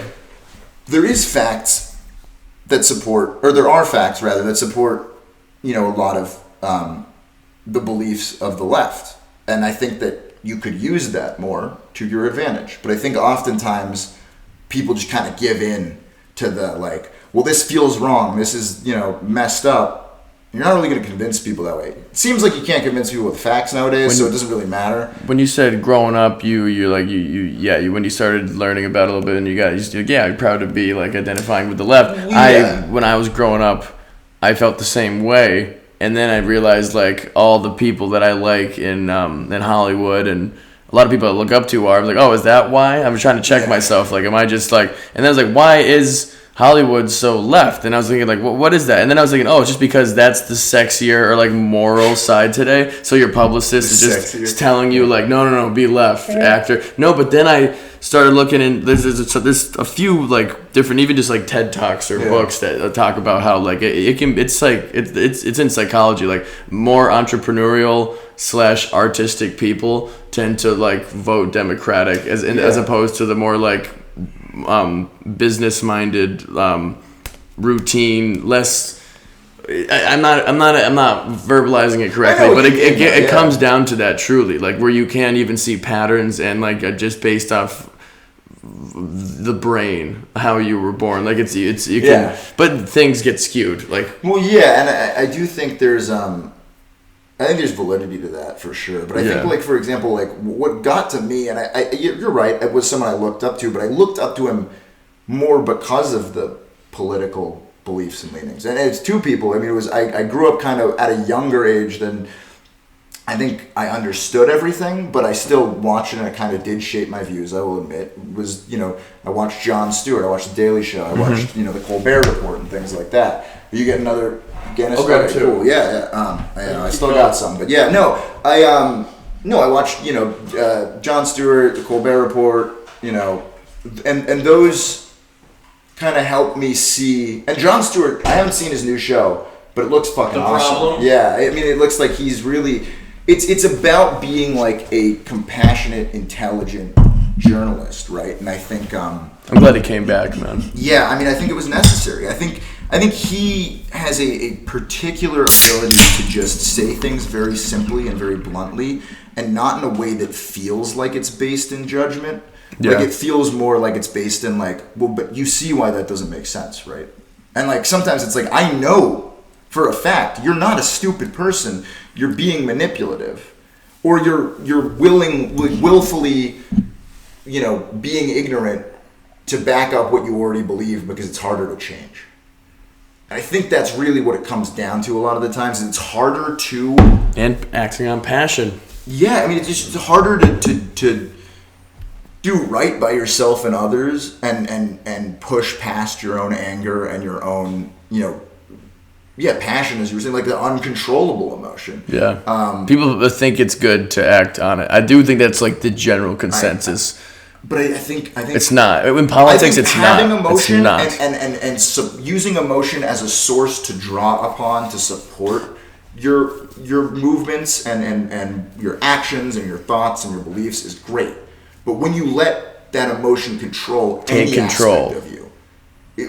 There is facts that support, or there are facts rather that support, a lot of the beliefs of the left, and I think that you could use that more to your advantage. But I think oftentimes people just kind of give in to the like, well, this feels wrong. This is, messed up. You're not really going to convince people that way. It seems like you can't convince people with facts nowadays, so it doesn't really matter. When you said growing up, when you started learning about it a little bit and you're proud to be like identifying with the left. Yeah. When I was growing up, I felt the same way. And then I realized like all the people that I like in Hollywood and a lot of people I look up to are like, oh, is that why? I was trying to check myself. Like, am I just like, and then I was like, why is Hollywood so left? And I was thinking like, what is that? And then I was thinking, oh, it's just because that's the sexier or like moral side today. So your publicist is just telling you like, no, be left actor. No, but then I started looking and there's a few like different, even just like TED Talks or books that talk about how like it's in psychology, like more entrepreneurial / artistic people tend to like vote Democratic as opposed to the more like business minded, routine, less. I'm not verbalizing it correctly, but it comes down to that truly, like where you can't even see patterns and like just based off the brain, how you were born, like you can, but things get skewed, like. Well, and I do think there's I think there's validity to that for sure, but I think like for example, like what got to me, and you're right, it was someone I looked up to, but I looked up to him more because of the political beliefs and leanings, and it's two people. I mean, it was I grew up kind of at a younger age than I think I understood everything, but I still watched it and it kind of did shape my views, I will admit. It was, I watched Jon Stewart, I watched The Daily Show, I watched, the Colbert Report and things like that. You get another Guinness? Okay, too. Cool. I still got some, but I watched, Jon Stewart, The Colbert Report, and those kind of helped me see, and Jon Stewart, I haven't seen his new show, but it looks fucking awesome. Problem? Yeah, I mean, it looks like he's really... It's about being like a compassionate, intelligent journalist, right? And I think I'm glad he came back, man. Yeah, I mean, I think it was necessary. I think he has a particular ability to just say things very simply and very bluntly, and not in a way that feels like it's based in judgment. Yeah. Like it feels more like it's based in like, well, but you see why that doesn't make sense, right? And like sometimes it's like, I know for a fact you're not a stupid person. You're being manipulative, or you're willfully, being ignorant to back up what you already believe because it's harder to change. And I think that's really what it comes down to a lot of the times. It's harder to... And acting on passion. Yeah, I mean, it's harder to do right by yourself and others and push past your own anger and your own, passion, as you were saying, like the uncontrollable emotion. Yeah. People think it's good to act on it. I do think that's like the general consensus. But I think it's not. In politics, it's not. Having emotion it's not. and using emotion as a source to draw upon to support your movements and your actions and your thoughts and your beliefs is great. But when you let that emotion control any aspect of you,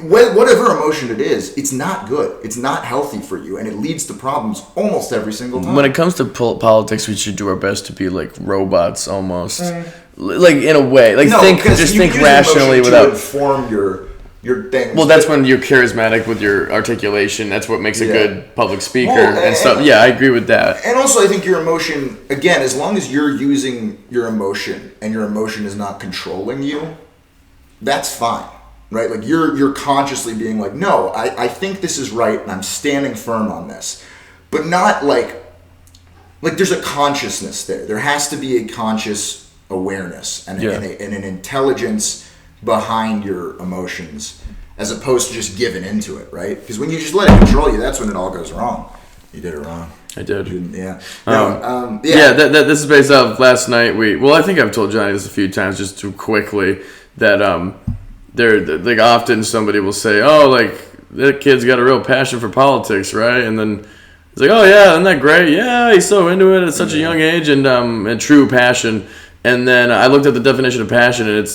whatever emotion it is, it's not good. It's not healthy for you, and it leads to problems almost every single time. When it comes to politics, we should do our best to be like robots almost. Like in a way, like think rationally without inform your things. Well, that's when you're charismatic with your articulation. That's what makes a good public speaker and stuff. Yeah, I agree with that. And also, I think your emotion, again, as long as you're using your emotion and your emotion is not controlling you, that's fine, right? Like you're consciously being like, no, I think this is right, and I'm standing firm on this, but not like there's a consciousness there. There has to be a conscious awareness and an intelligence behind your emotions, as opposed to just giving into it, right? Because when you just let it control you, that's when it all goes wrong. You did it wrong. I did. Yeah. This is based off last night. I think I've told Johnny this a few times, just too quickly, that they're like often somebody will say, oh, like that kid's got a real passion for politics, right? And then it's like, oh yeah, isn't that great? Yeah, he's so into it at such a young age, and true passion. And then I looked at the definition of passion, and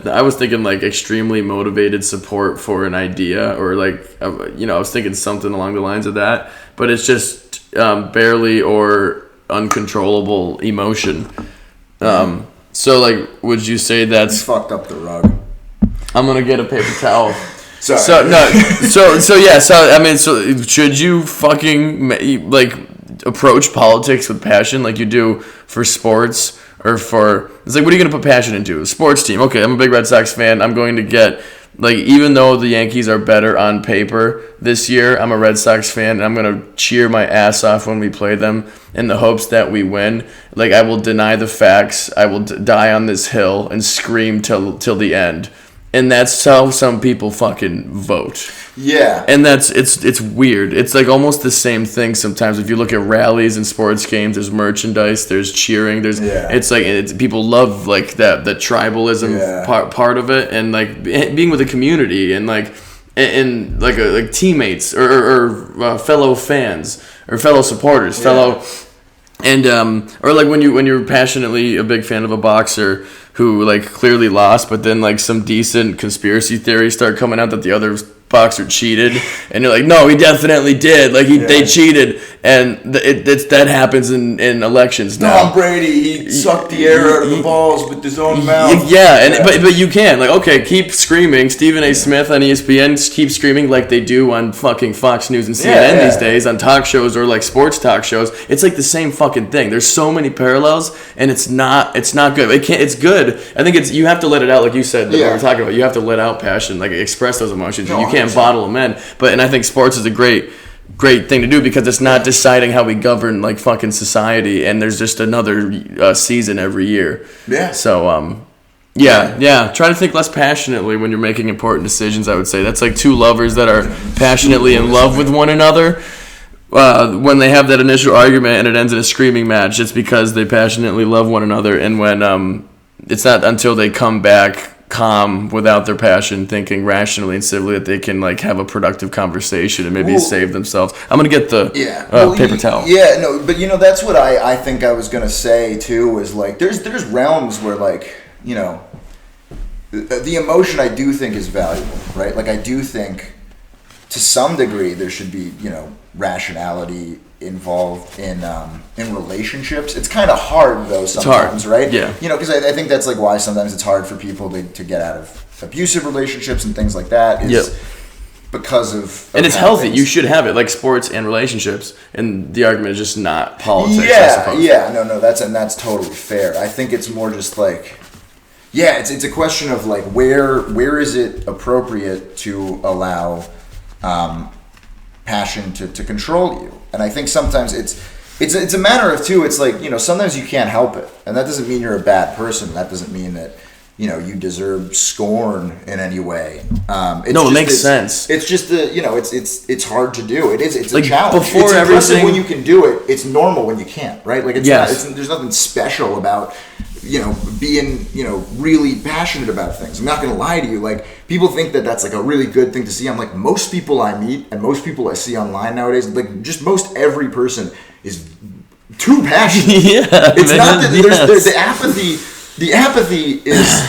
I was thinking like extremely motivated support for an idea, or like, I was thinking something along the lines of that, but it's just barely or uncontrollable emotion. So like, would you say that's... You fucked up the rug. I'm going to get a paper towel. Sorry. So should you fucking like approach politics with passion like you do for sports? Or it's like, what are you going to put passion into? A sports team. Okay, I'm a big Red Sox fan. I'm going to get, like, even though the Yankees are better on paper this year, I'm a Red Sox fan, and I'm going to cheer my ass off when we play them in the hopes that we win. Like, I will deny the facts. I will die on this hill and scream till the end. And that's how some people fucking vote. Yeah. And it's weird. It's like almost the same thing sometimes. If you look at rallies and sports games, there's merchandise, there's cheering, it's like people love like that the tribalism part of it, and like being with a community and like teammates or fellow fans or fellow supporters, and or like when you're passionately a big fan of a boxer who like clearly lost, but then like some decent conspiracy theories start coming out that the other boxer cheated, and you're like, no, he definitely did. Like they cheated, and that happens in elections now. Tom Brady, he sucked the air out of the balls with his own mouth. But you can like, okay, keep screaming. Stephen A. Smith on ESPN keep screaming like they do on fucking Fox News and CNN these days on talk shows or like sports talk shows. It's like the same fucking thing. There's so many parallels, and it's not good. It's good. I think you have to let it out, like you said that we were talking about. You have to let out passion, like express those emotions. You can't bottle them in. And I think sports is a great thing to do because it's not deciding how we govern like fucking society, and there's just another season every year. Yeah. So try to think less passionately when you're making important decisions. I would say that's like two lovers that are passionately in love with one another. When they have that initial argument and it ends in a screaming match, it's because they passionately love one another, and when it's not until they come back calm without their passion, thinking rationally and civilly, that they can like have a productive conversation and maybe save themselves. I'm gonna get the paper towel. But that's what I think I was gonna say too, is like there's realms where like the emotion I do think is valuable, right? Like I do think to some degree there should be rationality involved in relationships. It's kind of hard though sometimes, right? Yeah. Because I think that's like why sometimes it's hard for people to get out of abusive relationships and things like that. because of and it's how healthy. things- You should have it, like sports and relationships. And the argument is just not politics. I Yeah, suppose. yeah, no, that's totally fair. I think it's more just like, yeah, it's a question of like where is it appropriate to allow passion to control you, and I think sometimes it's a matter of too. It's like, you know, sometimes you can't help it, and that doesn't mean you're a bad person. That doesn't mean that, you know, you deserve scorn in any way. It makes sense. It's just you know, it's hard to do. It's like a challenge. Before it's impressive everything, when you can do it. It's normal when you can't, right? Like there's nothing special about, you know, being, you know, really passionate about things. I'm not gonna lie to you. Like, people think that that's like a really good thing to see. I'm like, most people I meet and most people I see online nowadays, like just most every person is too passionate. Yeah, it's man, not that there's the apathy. The apathy is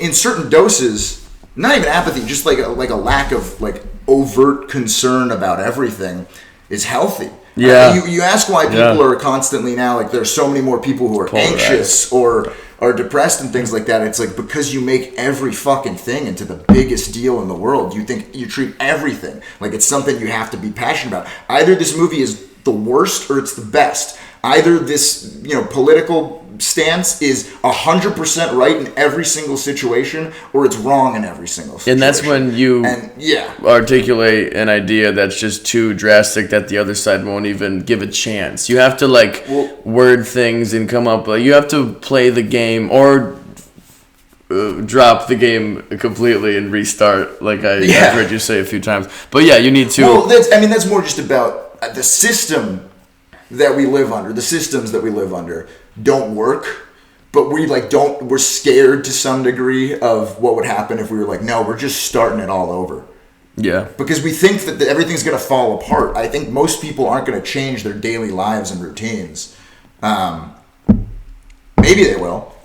in certain doses, not even apathy, just like a lack of like overt concern about everything is healthy. Yeah. You ask why people are constantly now, like, there's so many more people who are anxious or are depressed and things like that. It's like, because you make every fucking thing into the biggest deal in the world. You think you treat everything like it's something you have to be passionate about. Either this movie is the worst or it's the best. Either this, you know, political stance is 100% right in every single situation, or it's wrong in every single situation. And that's when you articulate an idea that's just too drastic that the other side won't even give a chance. You have to word things and come up. You have to play the game or drop the game completely and restart. Like I've heard you say a few times. But yeah, you need to. Well, that's more just about the system that we live under. The systems that we live under don't work, but we're scared to some degree of what would happen if we were like, no, we're just starting it all over. Yeah. Because we think that everything's going to fall apart. I think most people aren't going to change their daily lives and routines. Maybe they will,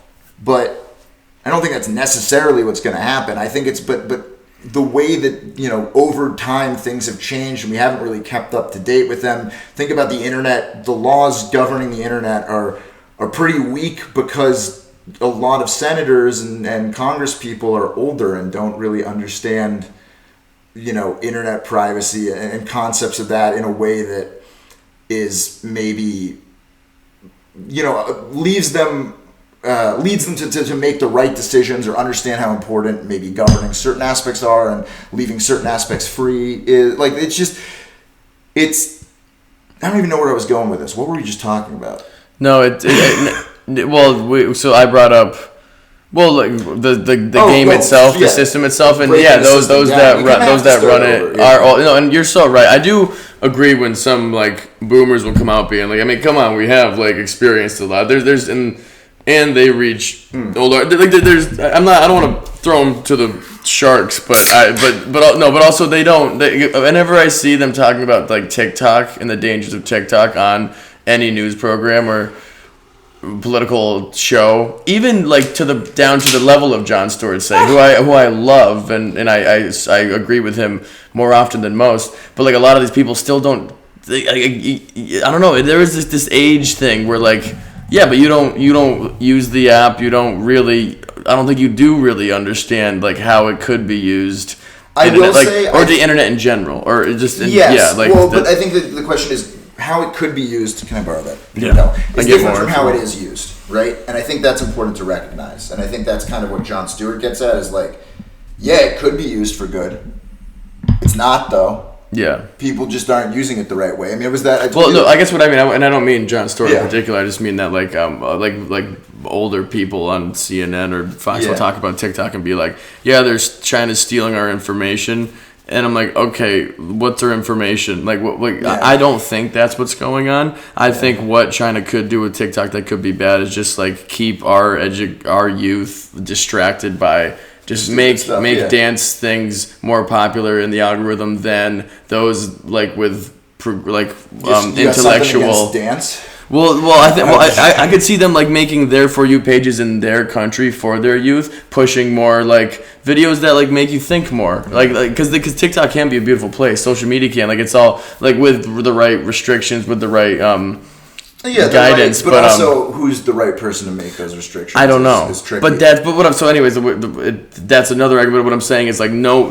but I don't think that's necessarily what's going to happen. I think it's, but the way that, you know, over time things have changed and we haven't really kept up to date with them. Think about the internet. The laws governing the internet are pretty weak because a lot of senators and Congress people are older and don't really understand, you know, internet privacy and concepts of that in a way that is maybe, you know, leads them to make the right decisions or understand how important maybe governing certain aspects are and leaving certain aspects free is. Like, it's I don't even know where I was going with this. What were we just talking about? No, so I brought up, like the game itself, the system itself, and those that run it are all, you know, and you're so right. I do agree when some like boomers will come out being like, I mean, come on, we have like experienced a lot. There's and they reach older. Like I don't want to throw them to the sharks, but also they don't. Whenever I see them talking about like TikTok and the dangers of TikTok on any news program or political show, even like down to the level of Jon Stewart, say, who I love and I agree with him more often than most, but like a lot of these people still don't. I don't know. There is this age thing where like, yeah, but you don't use the app. You don't really. I don't think you do really understand like how it could be used. The internet in general, or just but I think that the question is how it could be used. Can I borrow that? Yeah. No, it's different from how it is used, right? And I think that's important to recognize. And I think that's kind of what Jon Stewart gets at is like, yeah, it could be used for good. It's not though. Yeah. People just aren't using it the right way. I mean, it was that. I guess what I mean, and I don't mean Jon Stewart in particular. I just mean that like older people on CNN or Fox will talk about TikTok and be like, yeah, there's China's stealing our information. And I'm like, okay, what's their information? Like, what? I don't think that's what's going on. I think what China could do with TikTok that could be bad is just like keep our youth distracted by just make dance things more popular in the algorithm than those like with intellectual dance. I could see them like making their For You pages in their country for their youth, pushing more like videos that like make you think more, like because TikTok can be a beautiful place, social media can, like it's all like with the right restrictions, with the right guidance, but also who's the right person to make those restrictions? I don't know. Is tricky. That's another argument. What I'm saying is like no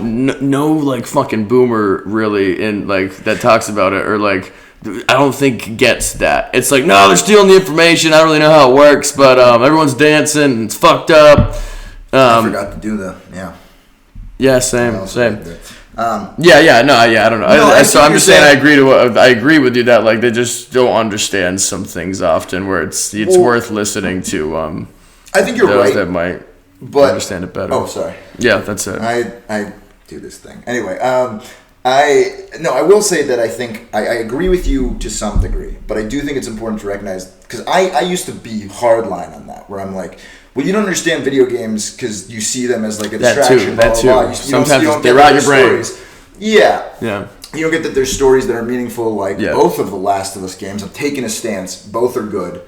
like fucking boomer really in like that talks about it or like I don't think gets that. It's like no, they're stealing the information. I don't really know how it works, but everyone's dancing. And it's fucked up. I forgot to do the Yeah, same. I don't know. No, So I'm just saying I agree with you that like they just don't understand some things often where it's worth listening to. I think you're right. That might understand it better. Oh, sorry. Yeah, that's it. I do this thing anyway. I will say that I think I agree with you to some degree, but I do think it's important to recognize because I used to be hardline on that where I'm like. Well, you don't understand video games because you see them as like a distraction. That too. Sometimes they rot your brain. Yeah. Yeah. You don't get that there's stories that are meaningful like both of the Last of Us games. I'm taking a stance. Both are good.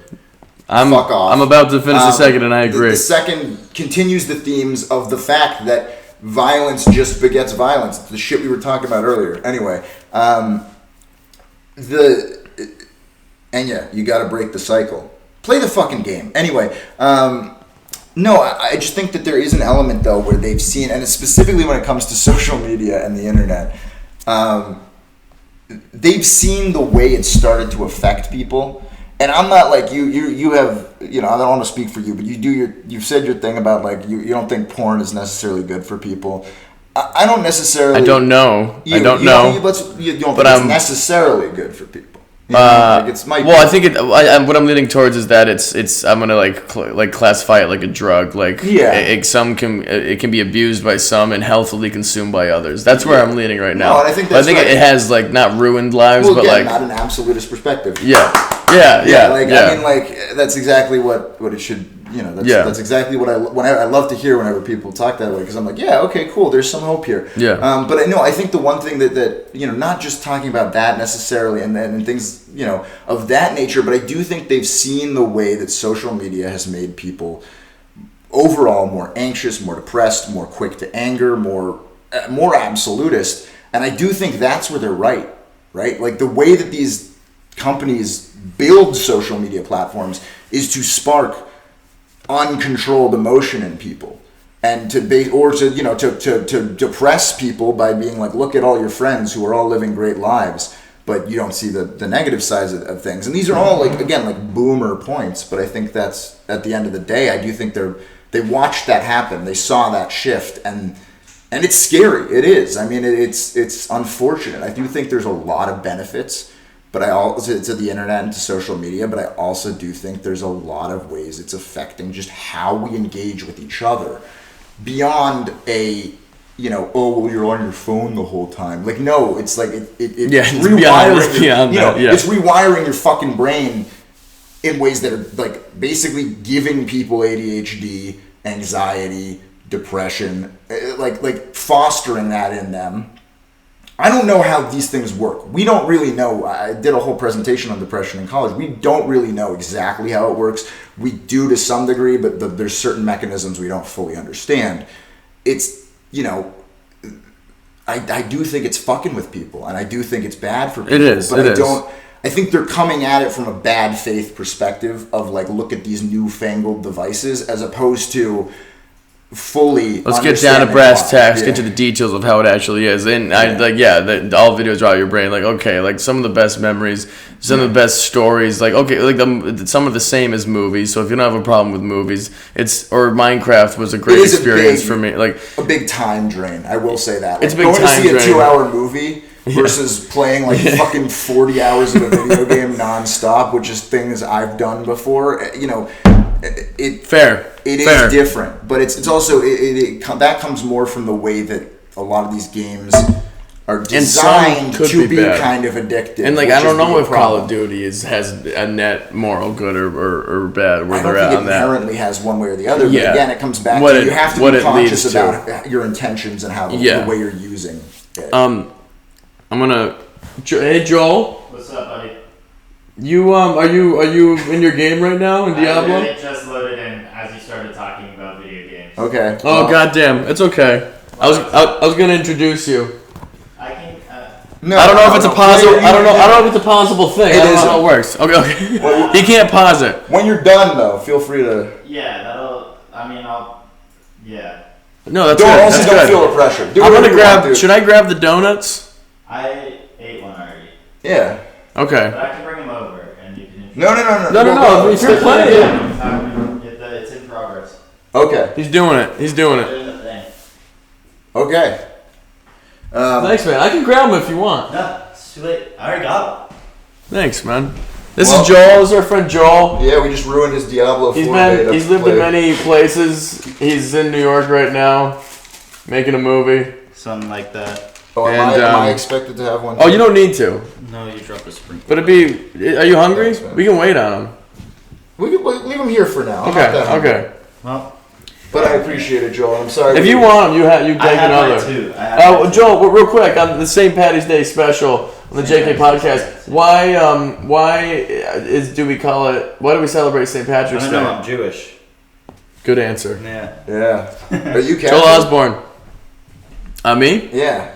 Fuck off. I'm about to finish the second and I agree. The second continues the themes of the fact that violence just begets violence. The shit we were talking about earlier. Anyway, you got to break the cycle. Play the fucking game. Anyway, no, I just think that there is an element, though, where they've seen, and specifically when it comes to social media and the internet, they've seen the way it started to affect people. And I'm not like you have, I don't want to speak for you, but you've said your thing about like, you don't think porn is necessarily good for people. I don't necessarily. I don't know. You don't think it's necessarily good for people. I think what I'm leaning towards is that it's I'm gonna like classify it like a drug. Like it can be abused by some and healthily consumed by others. That's where I'm leaning right now. No, and I think it has like not ruined lives, but again, like not an absolutist perspective. Yeah. I mean, like that's exactly what it should. That's exactly what I love to hear whenever people talk that way because I'm like, yeah, okay, cool. There's some hope here. Yeah. But I think the one thing that not just talking about that necessarily and things of that nature, but I do think they've seen the way that social media has made people overall more anxious, more depressed, more quick to anger, more absolutist, and I do think that's where they're right. Like the way that these companies build social media platforms is to spark uncontrolled emotion in people and to depress people by being like, look at all your friends who are all living great lives, but you don't see the negative sides of things. And these are all like boomer points, but I think that's at the end of the day, I do think they watched that happen. They saw that shift and it's scary. It is. I mean, it's unfortunate. I do think there's a lot of benefits but I also to the internet and to social media, but I also do think there's a lot of ways it's affecting just how we engage with each other beyond a, oh, well, you're on your phone the whole time. Like, no, it's like it's rewiring your fucking brain in ways that are like basically giving people ADHD, anxiety, depression, like fostering that in them. I don't know how these things work. We don't really know. I did a whole presentation on depression in college. We don't really know exactly how it works. We do to some degree, but there's certain mechanisms we don't fully understand. It's, I do think it's fucking with people, and I do think it's bad for people. It is. But I think they're coming at it from a bad faith perspective of like, look at these newfangled devices as opposed to fully. Let's get down to brass tacks, get to the details of how it actually is. And all videos are out of your brain. Like, okay, like some of the best memories, some of the best stories. Like, okay, like some are the same as movies. So if you don't have a problem with movies, or Minecraft was a great experience for me. Like a big time drain. I will say that. It's a big time drain. Going to see a 2-hour movie versus playing like fucking 40 hours of a video game nonstop, which is things I've done before. It is different, but it's also that comes more from the way that a lot of these games are designed to be kind of addictive. And like I don't know if Call of Duty has a net moral good or bad where they're at on that. I don't think it inherently has one way or the other. But again, it comes back to you have to be conscious about your intentions and how the way you're using it. I'm gonna. Hey Joel. What's up, buddy? You are you in your game right now in Diablo? I just loaded in as you started talking about video games. Okay. Oh goddamn, it's okay. I was gonna introduce you. I can. No, I don't know if it's a possible. Later, I don't know if it's a possible thing. I don't know how it works. Okay. Well, He can't pause it. when you're done, though, feel free to. Yeah, I'll. Yeah. No, that's Don't good. also That's don't good. feel the pressure. Do I'm whatever gonna you want grab. to. Should I grab the donuts? I ate one already. Yeah. Okay. But I can bring them over and you can. No. No. He's still playing. It's in progress. Okay. He's doing it. He's doing it. Doing the thing. Okay. Thanks, man. I can grab them if you want. No, it's too late. I already got them. Thanks, man. This Well- is Joel. This is our friend Joel. Yeah, we just ruined his Diablo 4 beta. He's lived in many places. He's in New York right now, making a movie. Something like that. Oh, And, am I expected to have one? Oh, you don't need to. No, you dropped a sprinkle. But it'd be. Are you hungry? Thanks, man. We can wait on him. We can leave him here for now. I'm not Okay. that hungry. Okay. Well, But I appreciate it, Joel. I'm sorry. If you want him, you I take have mine another. too. Oh, Joel, real quick on the St. Paddy's Day special on the JK podcast. Why do we call it? Why do we celebrate St. Patrick's I Day? don't know. I'm Jewish. Good answer. Yeah. Yeah. Are you Catholic? Joel Osborne. Me? Yeah.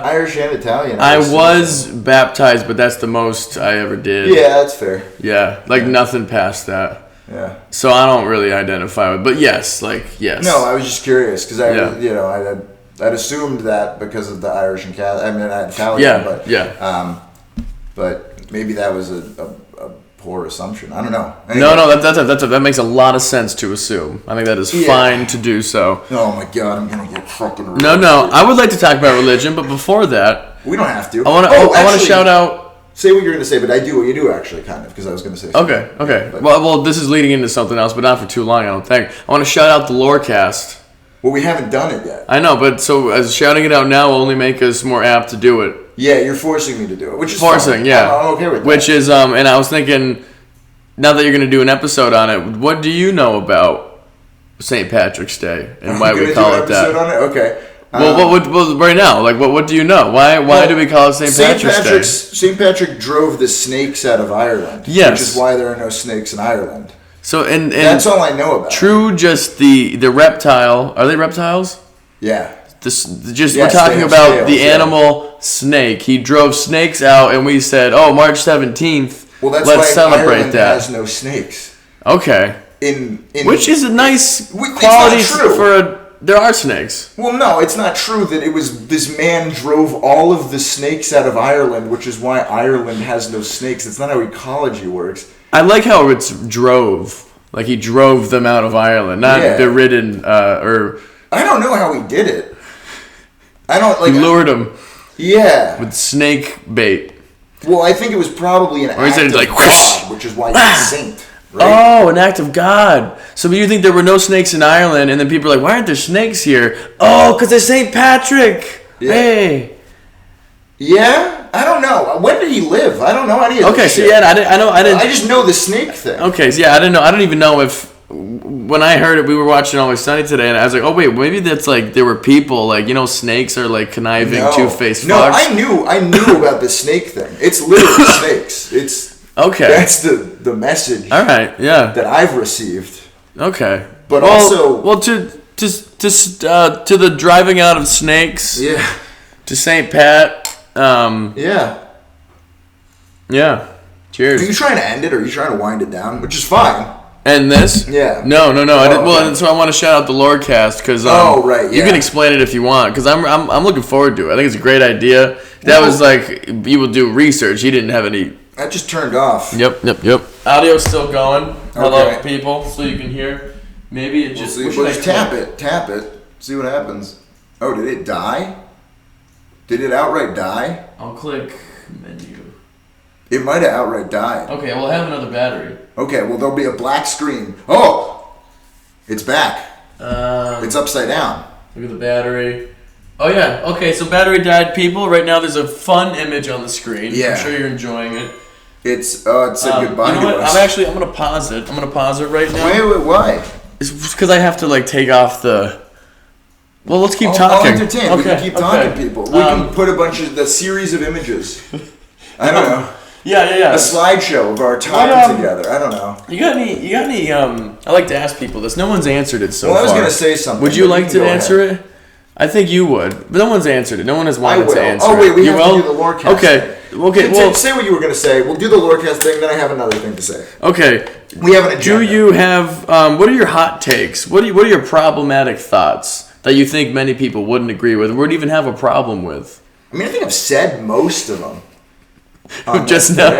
Irish and Italian. I was baptized, but that's the most I ever did. Yeah, that's fair. Yeah, like nothing past that. Yeah. So I don't really identify with, but yes. No, I was just curious because Yeah. I'd assumed that because of the Irish and Catholic. I mean, I had Italian, Yeah, but yeah. But maybe that was a poor assumption. I don't know. No, that makes a lot of sense to assume. I think that is fine to do so. Oh my god, I'm gonna get fucking. No, I would like to talk about religion, but before that, We don't have to. I want to shout out. Say what you're gonna say, but I do what you do actually, kind of, because I was gonna say. Okay. But- Well, this is leading into something else, but not for too long, I don't think. I want to shout out the Lorecast. Well, we haven't done it yet. I know, but so as shouting it out now will only make us more apt to do it. Yeah, you're forcing me to do it, which is Forcing, fine. yeah. I'm okay with that. Which is, and I was thinking, now that you're going to do an episode on it, what do you know about St. Patrick's Day and why we call it that? On it? Okay. Well, right now, what do you know? Why do we call it St. Patrick's Day? St. Patrick drove the snakes out of Ireland. Yes. Which is why there are no snakes in Ireland. So and That's all I know about. True, just the reptile. Are they reptiles? Yeah. We're talking they have about scales, the yeah. animal snake. He drove snakes out, and we said, "Oh, March 17th. Well, that's let's why celebrate Ireland that." has no snakes. Okay. Which is a nice It's not quality true. for a. There are snakes. Well, no, it's not true that it was this man drove all of the snakes out of Ireland, which is why Ireland has no snakes. It's not how ecology works. I like how it's drove. Like he drove them out of Ireland, not beridden or. I don't know how he did it. I don't like. He lured them. Yeah. With snake bait. Well, I think it was probably an Or he act said of like, God, which is why he's a saint. Right? Oh, an act of God. So you think there were no snakes in Ireland, and then people are like, why aren't there snakes here? Oh, because it's St. Patrick. Yeah. Hey. Yeah? I don't know. When did he live? I don't know any of Okay, this so shit. yeah, I didn't. I just know the snake thing. Okay, so yeah, I didn't know. I don't even know if when I heard it, we were watching Always Sunny today, and I was like, oh wait, maybe that's like there were people like snakes are like conniving, two-faced No, fucks. I knew about the snake thing. It's literally snakes. It's okay. That's the message. All right, yeah. That I've received. Okay, but also to the driving out of snakes. Yeah. To St. Pat. Yeah. Yeah. Cheers. Are you trying to end it or are you trying to wind it down? Which is fine. End this? Yeah. No. I didn't, okay. Well, so I want to shout out the Lorecast because right. You can explain it if you want because I'm looking forward to it. I think it's a great idea. That was like you will do research. You didn't have any. That just turned off. Yep. Audio's still going. Hello, Okay. people, so you can hear. Maybe it just. We'll just tap it. See what happens. Oh, did it die? Did it outright die? I'll click menu. It might have outright died. Okay, we'll have another battery. Okay, well there'll be a black screen. Oh, it's back. It's upside down. Look at the battery. Oh yeah. Okay, so battery died, people. Right now there's a fun image on the screen. Yeah. I'm sure you're enjoying it. It's a goodbye. You know what? to us. I'm gonna pause it. I'm gonna pause it right now. Wait, why? It's because I have to like take off the. Well, let's keep I'll talking. entertain. Okay, We can keep talking, people. We can put a bunch of the series of images. I don't know. Yeah. A slideshow of our time together. I don't know. You got any? I like to ask people this. No one's answered it so far. Well, I was gonna say something. Would you but like to can go answer ahead. it? I think you would, but no one's answered it. No one has wanted to answer it. Oh wait, we you have will? to do the Lorecast. Okay. Thing. Okay. Well, say what you were gonna say. We'll do the Lorecast thing. Then I have another thing to say. Okay. We have an agenda. Do you have? What are your hot takes? What are your problematic thoughts that you think many people wouldn't agree with, or would even have a problem with? I mean, I think I've said most of them. Just now.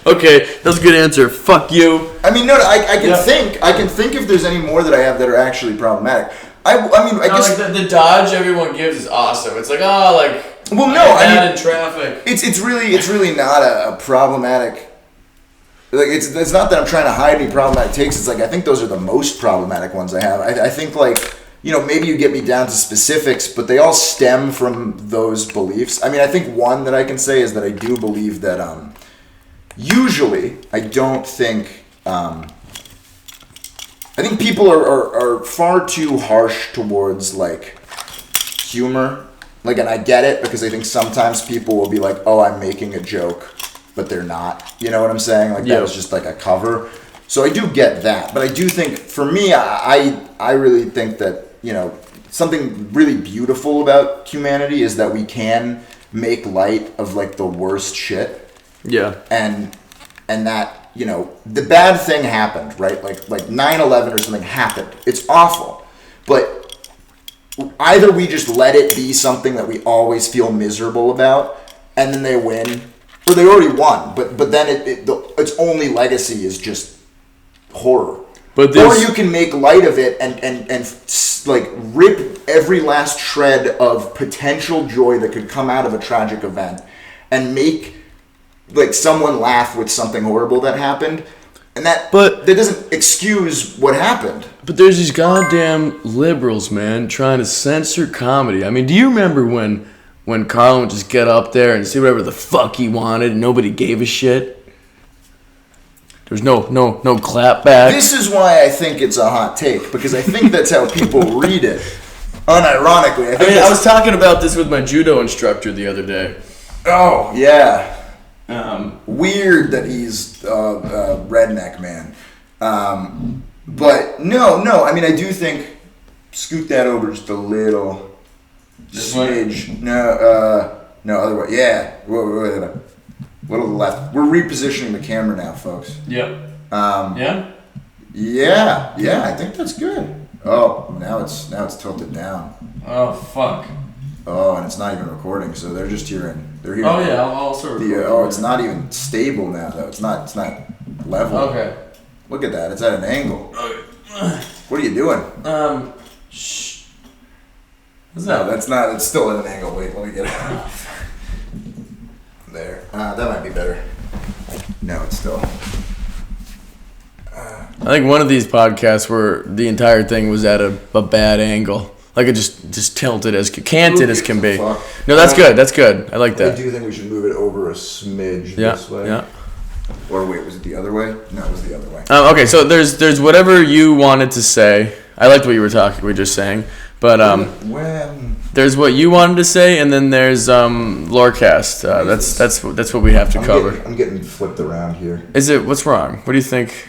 Okay, that's a good answer. Fuck you. I mean, no, I can think if there's any more that I have that are actually problematic. I guess like the dodge everyone gives is awesome. It's like in traffic. It's really not a problematic. Like it's not that I'm trying to hide any problematic takes. It's like I think those are the most problematic ones I have. I think maybe you get me down to specifics, but they all stem from those beliefs. I mean, I think one that I can say is that I do believe that usually I don't think. I think people are far too harsh towards like humor. Like, and I get it because I think sometimes people will be like, "Oh, I'm making a joke," but they're not. You know what I'm saying? Like that was just like a cover. So I do get that, but I do think for me, I really think that something really beautiful about humanity is that we can make light of like the worst shit. Yeah. And that. The bad thing happened, right? Like 9/11 or something happened. It's awful. But either we just let it be something that we always feel miserable about, and then they win, or they already won. But then its only legacy is just horror. Or you can make light of it and like rip every last shred of potential joy that could come out of a tragic event and make like someone laugh with something horrible that happened, and that doesn't excuse what happened. But there's these goddamn liberals, man, trying to censor comedy. I mean, do you remember when Carlin would just get up there and say whatever the fuck he wanted and nobody gave a shit? There was no clap back. This is why I think it's a hot take, because I think that's how people read it. Unironically, I was talking about this with my judo instructor the other day. Oh yeah. Weird that he's a redneck man. But no, I mean, I do think, scoot that over just a little. Smidge. No, other way. Yeah. Wait. A little to the left. We're repositioning the camera now, folks. Yep. Yeah? Yeah, I think that's good. Oh, now it's tilted down. Oh, fuck. Oh, and it's not even recording, so they're hearing. Oh yeah, I'll also record. It's not even stable now though. It's not level. Okay. Look at that. It's at an angle. What are you doing? Shh. What's that? No, that's not. It's still at an angle. Wait, let me get it. There. That might be better. No, it's still. I think one of these podcasts where the entire thing was at a bad angle. Like it just tilted as canted as can be. No, that's good. That's good. I like that. I do think we should move it over a smidge this way. Yeah. Or wait, was it the other way? No, it was the other way. Okay, so there's whatever you wanted to say. I liked what you were just saying, but there's what you wanted to say, and then there's Lorecast. That's what we have to cover. I'm getting flipped around here. Is it? What's wrong? What do you think?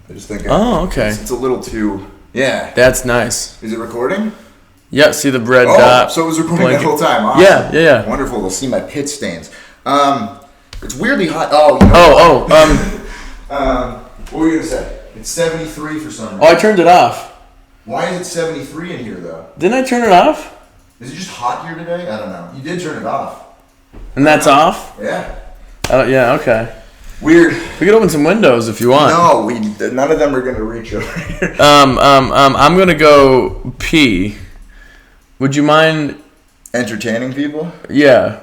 I just think. Okay. It's a little too. Yeah. That's nice. Is it recording? Yeah, see the red dot. So it was recording the whole time. Awesome. Yeah. Wonderful. They'll see my pit stains. It's weirdly hot. What were you going to say? It's 73 for some reason. Oh, I turned it off. Why is it 73 in here, though? Didn't I turn it off? Is it just hot here today? I don't know. You did turn it off. And that's off? Yeah. Yeah, okay. Weird. We could open some windows if you want. No, none of them are going to reach over here. I'm going to go pee. Would you mind entertaining people? Yeah.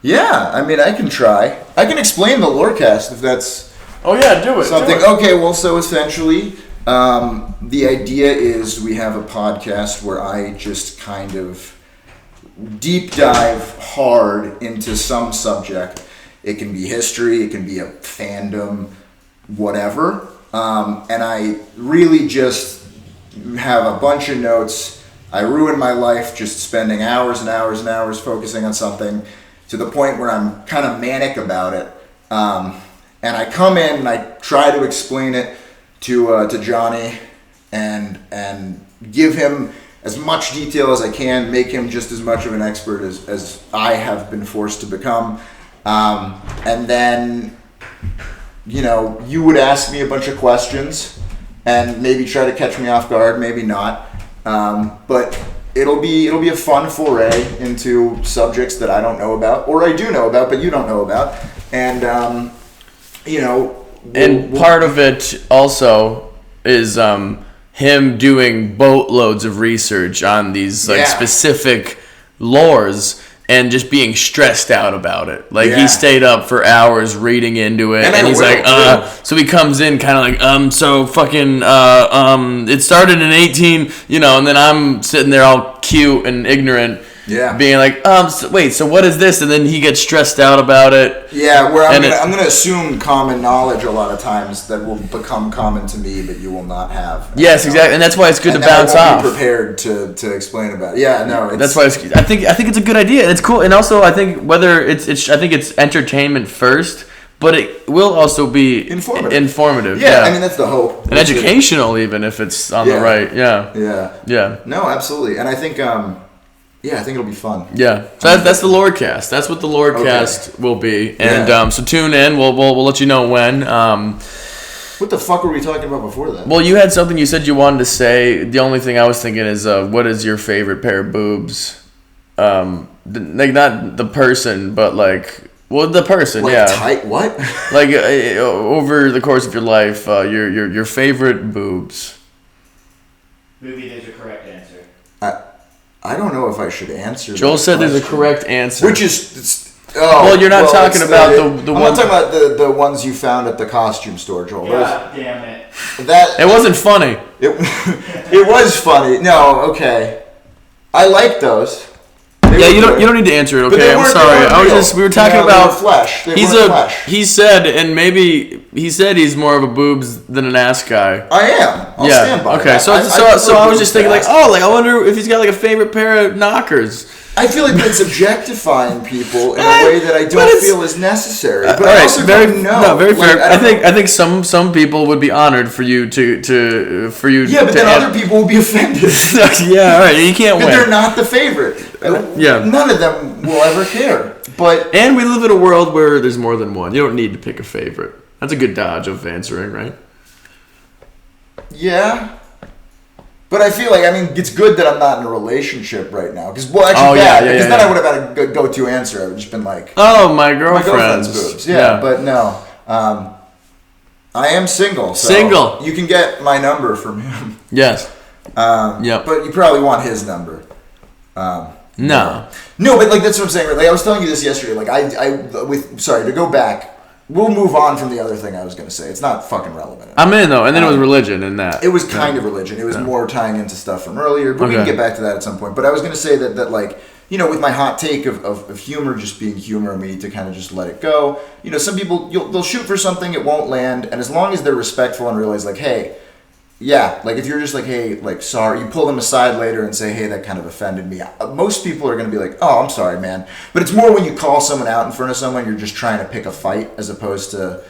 Yeah, I mean, I can try. I can explain the Lorecast if that's... Oh, yeah, do it. Something. Do it. Okay, well, so essentially, the idea is we have a podcast where I just kind of deep dive hard into some subject. It can be history, it can be a fandom, whatever. And I really just have a bunch of notes. I ruin my life just spending hours and hours and hours focusing on something to the point where I'm kind of manic about it. And I come in and I try to explain it to Johnny and give him as much detail as I can, make him just as much of an expert as I have been forced to become. And then, you would ask me a bunch of questions and maybe try to catch me off guard, maybe not. But it'll be a fun foray into subjects that I don't know about, or I do know about, but you don't know about. And, part of it also is him doing boatloads of research on these specific lores and just being stressed out about it. He stayed up for hours reading into it, and he's so he comes in kind of it started in 18, and then I'm sitting there all cute and ignorant. Yeah. Being so what is this? And then he gets stressed out about it. Yeah, where I'm going to assume common knowledge a lot of times that will become common to me, but you will not have. Yes, exactly, and that's why it's good to bounce off. Be prepared to explain about it. Yeah, no, that's why I think it's a good idea. It's cool, and also I think I think it's entertainment first, but it will also be informative. Yeah, I mean that's the hope. And educational, even if it's on the right. Yeah. No, absolutely, and I think. I think it'll be fun. Yeah, so that's the Lordcast. That's what the Lordcast will be, and so tune in. We'll let you know when. What the fuck were we talking about before that? Well, you had something you said you wanted to say. The only thing I was thinking is, what is your favorite pair of boobs? Not the person, but the person. Tight what? Over the course of your life, your favorite boobs. Movie, there's a correct answer. I don't know if I should answer. Joel said there's a correct answer. Which is... you're not talking about the I'm not talking about the ones you found at the costume store, Joel. God damn it. It wasn't funny. It was funny. No, okay. I like those. You don't need to answer it, okay? I'm sorry. We were talking about flesh. He said, and maybe he said he's more of a boobs than an ass guy. I am. I'll stand by that. So I was just thinking I wonder if he's got a favorite pair of knockers. I feel like that's objectifying people in a way that I don't feel is necessary. But I also don't know. No, very fair. I think some people would be honored for you to. Yeah, but then other people will be offended. Yeah, all right. You can't win. But they're not the favorite. None of them will ever care. And we live in a world where there's more than one. You don't need to pick a favorite. That's a good dodge of answering, right? Yeah. But I feel it's good that I'm not in a relationship right now. Because then I would have had a good go-to answer. I would have just been my girlfriend's boobs. Yeah, but no. I am single. So single. You can get my number from him. Yes. But you probably want his number. No, but that's what I'm saying. I was telling you this yesterday. To go back. We'll move on from the other thing I was going to say. It's not fucking relevant. I'm in, though. And then it was religion in that. It was kind of religion. It was more tying into stuff from earlier. But we can get back to that at some point. But I was going to say that with my hot take of humor just being humor, and we need to kind of just let it go. Some people, they'll shoot for something, it won't land. And as long as they're respectful and realize, hey, if you're just hey, sorry, you pull them aside later and say, hey, that kind of offended me. Most people are going to be oh, I'm sorry, man. But it's more when you call someone out in front of someone, you're just trying to pick a fight as opposed to,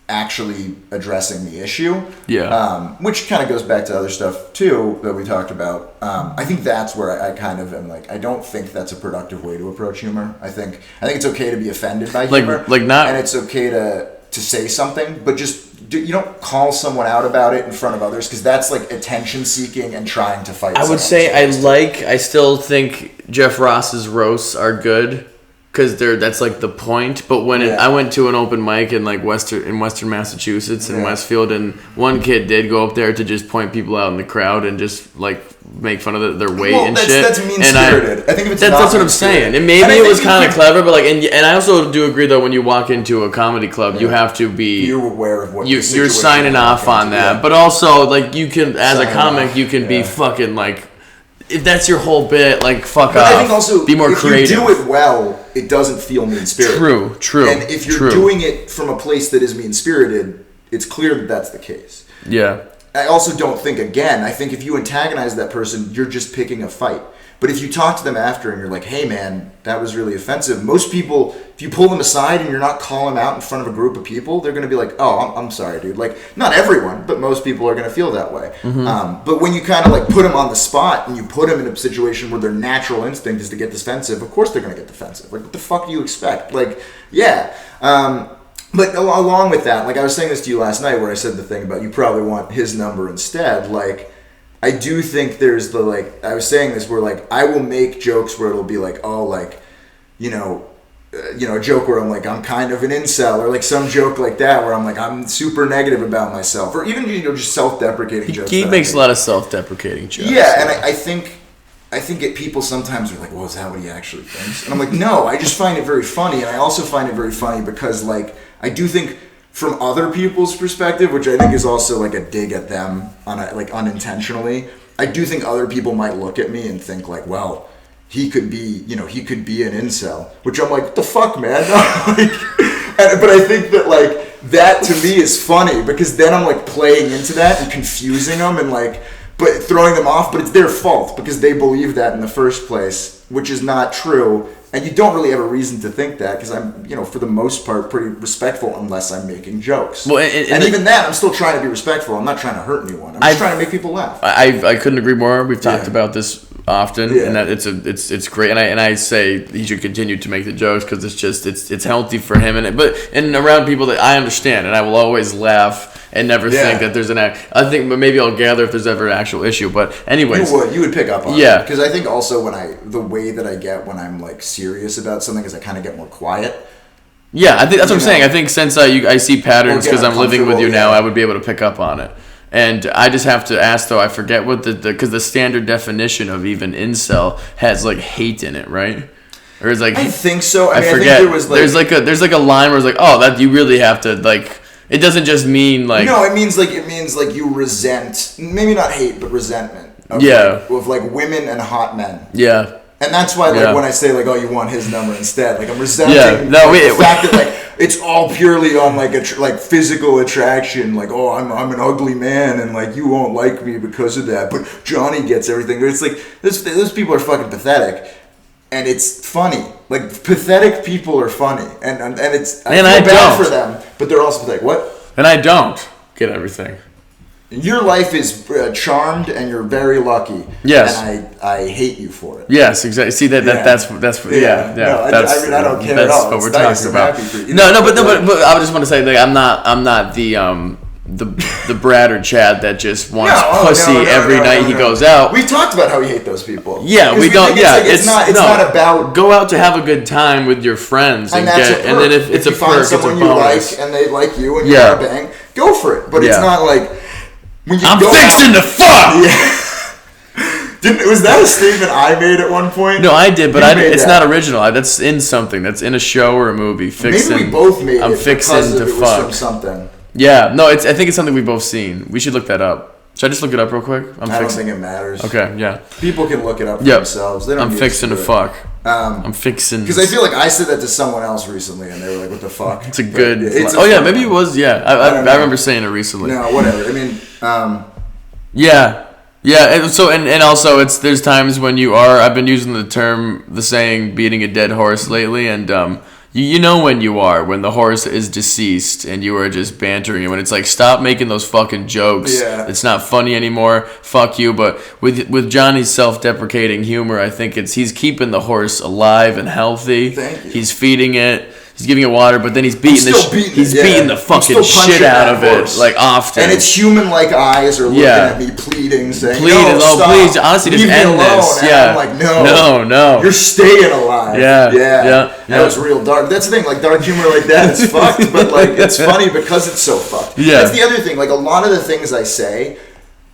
actually addressing the issue. Yeah. Which kind of goes back to other stuff, too, that we talked about. I think that's where I kind of am I don't think that's a productive way to approach humor. I think it's okay to be offended by humor. And it's okay to say something, but just... You don't call someone out about it in front of others because that's attention seeking and trying to fight. I would say I still think Jeff Ross's roasts are good because that's the point. But when I went to an open mic in Western Massachusetts in Westfield, and one kid did go up there to just point people out in the crowd and just make fun of their weight and shit. That's mean spirited. I think if it's that's what I'm saying. And maybe it was kind of clever, but and I also do agree though when you walk into a comedy club, you have to be aware of what you're signing off on that. Yeah. But also you can as a comic you can be fucking if that's your whole bit, fuck off. I think also be more creative. If you do it well, it doesn't feel mean spirited. True. And if you're doing it from a place that is mean spirited, it's clear that that's the case. Yeah. I also don't think I think if you antagonize that person, you're just picking a fight. But if you talk to them after and you're like, hey man, that was really offensive, most people, if you pull them aside and you're not calling them out in front of a group of people, they're going to be like, oh, I'm sorry, dude. Like, not everyone, but most people are going to feel that way. But when you kind of like put them on the spot and you put them in a situation where their natural instinct is to get defensive, of course they're going to get defensive. Like, what the fuck do you expect? Like, yeah. But along with that, like I was saying this to you last night where I said the thing about you probably want his number instead, like, I do think there's the, like, I was saying this where, like, I will make jokes where it'll be like, oh, like, a joke where I'm like, I'm kind of an incel, or like some joke like that where I'm like, I'm super negative about myself, or even, just self-deprecating jokes. He makes a lot of self-deprecating jokes. Yeah, and I think people sometimes are like, well, is that what he actually thinks? And I'm like, no, I just find it very funny, and I also find it very funny because, like, I do think from other people's perspective, which I think is also like a dig at them unintentionally, I do think other people might look at me and think like, well, he could be an incel, which I'm like, what the fuck, man? But I think that like that to me is funny because then I'm like playing into that and confusing them and like, but throwing them off, but it's their fault because they believe that in the first place, which is not true. And you don't really have a reason to think that because I'm, for the most part, pretty respectful unless I'm making jokes. Well, and even that, I'm still trying to be respectful. I'm not trying to hurt anyone. I'm just trying to make people laugh. I couldn't agree more. We've talked about this often, and that it's great. And I say he should continue to make the jokes because it's healthy for him. And around people that I understand, and I will always laugh and never think that there's I think, but maybe I'll gather if there's ever an actual issue. But anyways, you would pick up on it because I think also the way that I get when I'm like serious about something is I kind of get more quiet. Yeah, I think that's what I'm saying. I think since I see patterns because I'm living with you now, I would be able to pick up on it. And I just have to ask though. I forget what because the standard definition of even incel has like hate in it, right? Or is like I think so. I forget. I think there was like, there's a line where it's like, oh, that you really have to like. It doesn't just mean like. No, it means like you resent, maybe not hate, but resentment. Of like women and hot men. Yeah. And that's why like when I say like, oh, you want his number instead, like I'm resenting the fact that like it's all purely on like like physical attraction. Like, oh, I'm an ugly man and like you won't like me because of that, but Johnny gets everything. It's like those people are fucking pathetic. And it's funny. Like, pathetic people are funny. And it's... I feel bad for them, but they're also pathetic. What? And I don't get everything. Your life is charmed, and you're very lucky. Yes. And I hate you for it. Yes, exactly. See, that's No, I don't care at all. That's what we're talking about. But I just want to say, like, I'm not the Brad or Chad that just wants pussy every night he goes out. We talked about how we hate those people. Yeah, we don't. Yeah, it's not about go out to have a good time with your friends and then if it's a perk, it's a bonus. You like and they like you and you're a bang, go for it. But it's not like when you I'm fixing to fuck. Yeah. Was that a statement I made at one point? No, I did, but it's not original. That's in something. That's in a show or a movie. Maybe we both made I'm it fixing because to it was fuck. from something. Yeah, no, I think it's something we've both seen. We should look that up. Should I just look it up real quick? I don't think it matters. Okay, yeah. People can look it up for themselves. They don't I'm fixing to fuck. I'm fixing. Because I feel like I said that to someone else recently, and they were like, "What the fuck?" It's a good. Maybe it was. Yeah, I remember saying it recently. No, whatever. I mean, yeah. And also there's times when I've been using the saying beating a dead horse lately, and you know when the horse is deceased and you are just bantering him, and it's like, stop making those fucking jokes. Yeah. It's not funny anymore. Fuck you. But with Johnny's self-deprecating humor, I think he's keeping the horse alive and healthy. Thank you. He's feeding it. He's giving it water, but then he's beating the fucking shit out of it, like, often. And its human-like eyes are looking at me, pleading, saying, stop. Please, honestly, just end this. Yeah. And I'm like, no, you're staying alive. Yeah. That was real dark. That's the thing, like, dark humor like that is fucked, but, like, it's funny because it's so fucked. Yeah. That's the other thing, like, a lot of the things I say,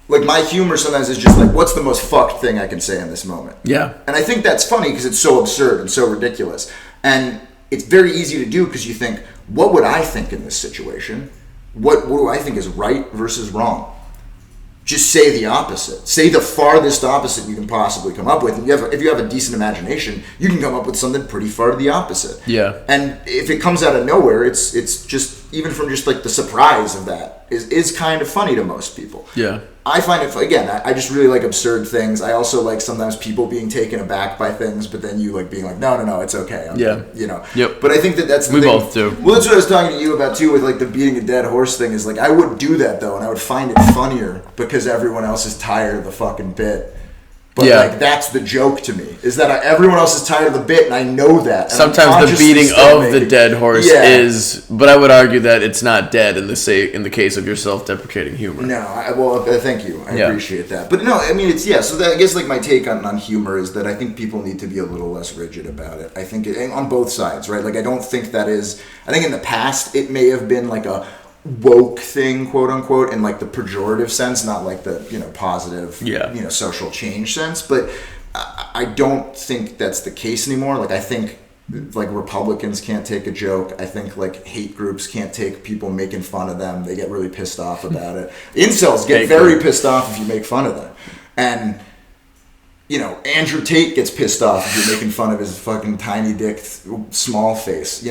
like, my humor sometimes is just like, what's the most fucked thing I can say in this moment? Yeah. And I think that's funny because it's so absurd and so ridiculous. And it's very easy to do because you think, what would I think in this situation? What do I think is right versus wrong? Just say the opposite. Say the farthest opposite you can possibly come up with. And if you have a decent imagination, you can come up with something pretty far to the opposite. Yeah. And if it comes out of nowhere, it's just, even from just like the surprise of that, is kind of funny to most people. Yeah. I find it, again, I just really like absurd things. I also like sometimes people being taken aback by things, but then you like being like, no, it's okay. You know. Yep. But I think that's the thing. We both do. Well, that's what I was talking to you about too, with like the beating a dead horse thing. Is like I would do that though, and I would find it funnier because everyone else is tired of the fucking bit. But like that's the joke to me, is that everyone else is tired of the bit, and I know that. And sometimes the beating of the dead horse is, but I would argue that it's not dead in the case of your self-deprecating humor. No, thank you, I appreciate that. But no, I mean it's So that, I guess like my take on humor is that I think people need to be a little less rigid about it. I think on both sides, right? Like I don't think that is. I think in the past it may have been like a woke thing, quote unquote, in like the pejorative sense, not like the positive social change sense, but I don't think that's the case anymore. Like I think like Republicans can't take a joke. I think like hate groups can't take people making fun of them. They get really pissed off about it. Incels get very pissed off if you make fun of them, and Andrew Tate gets pissed off if you're making fun of his fucking tiny dick small face.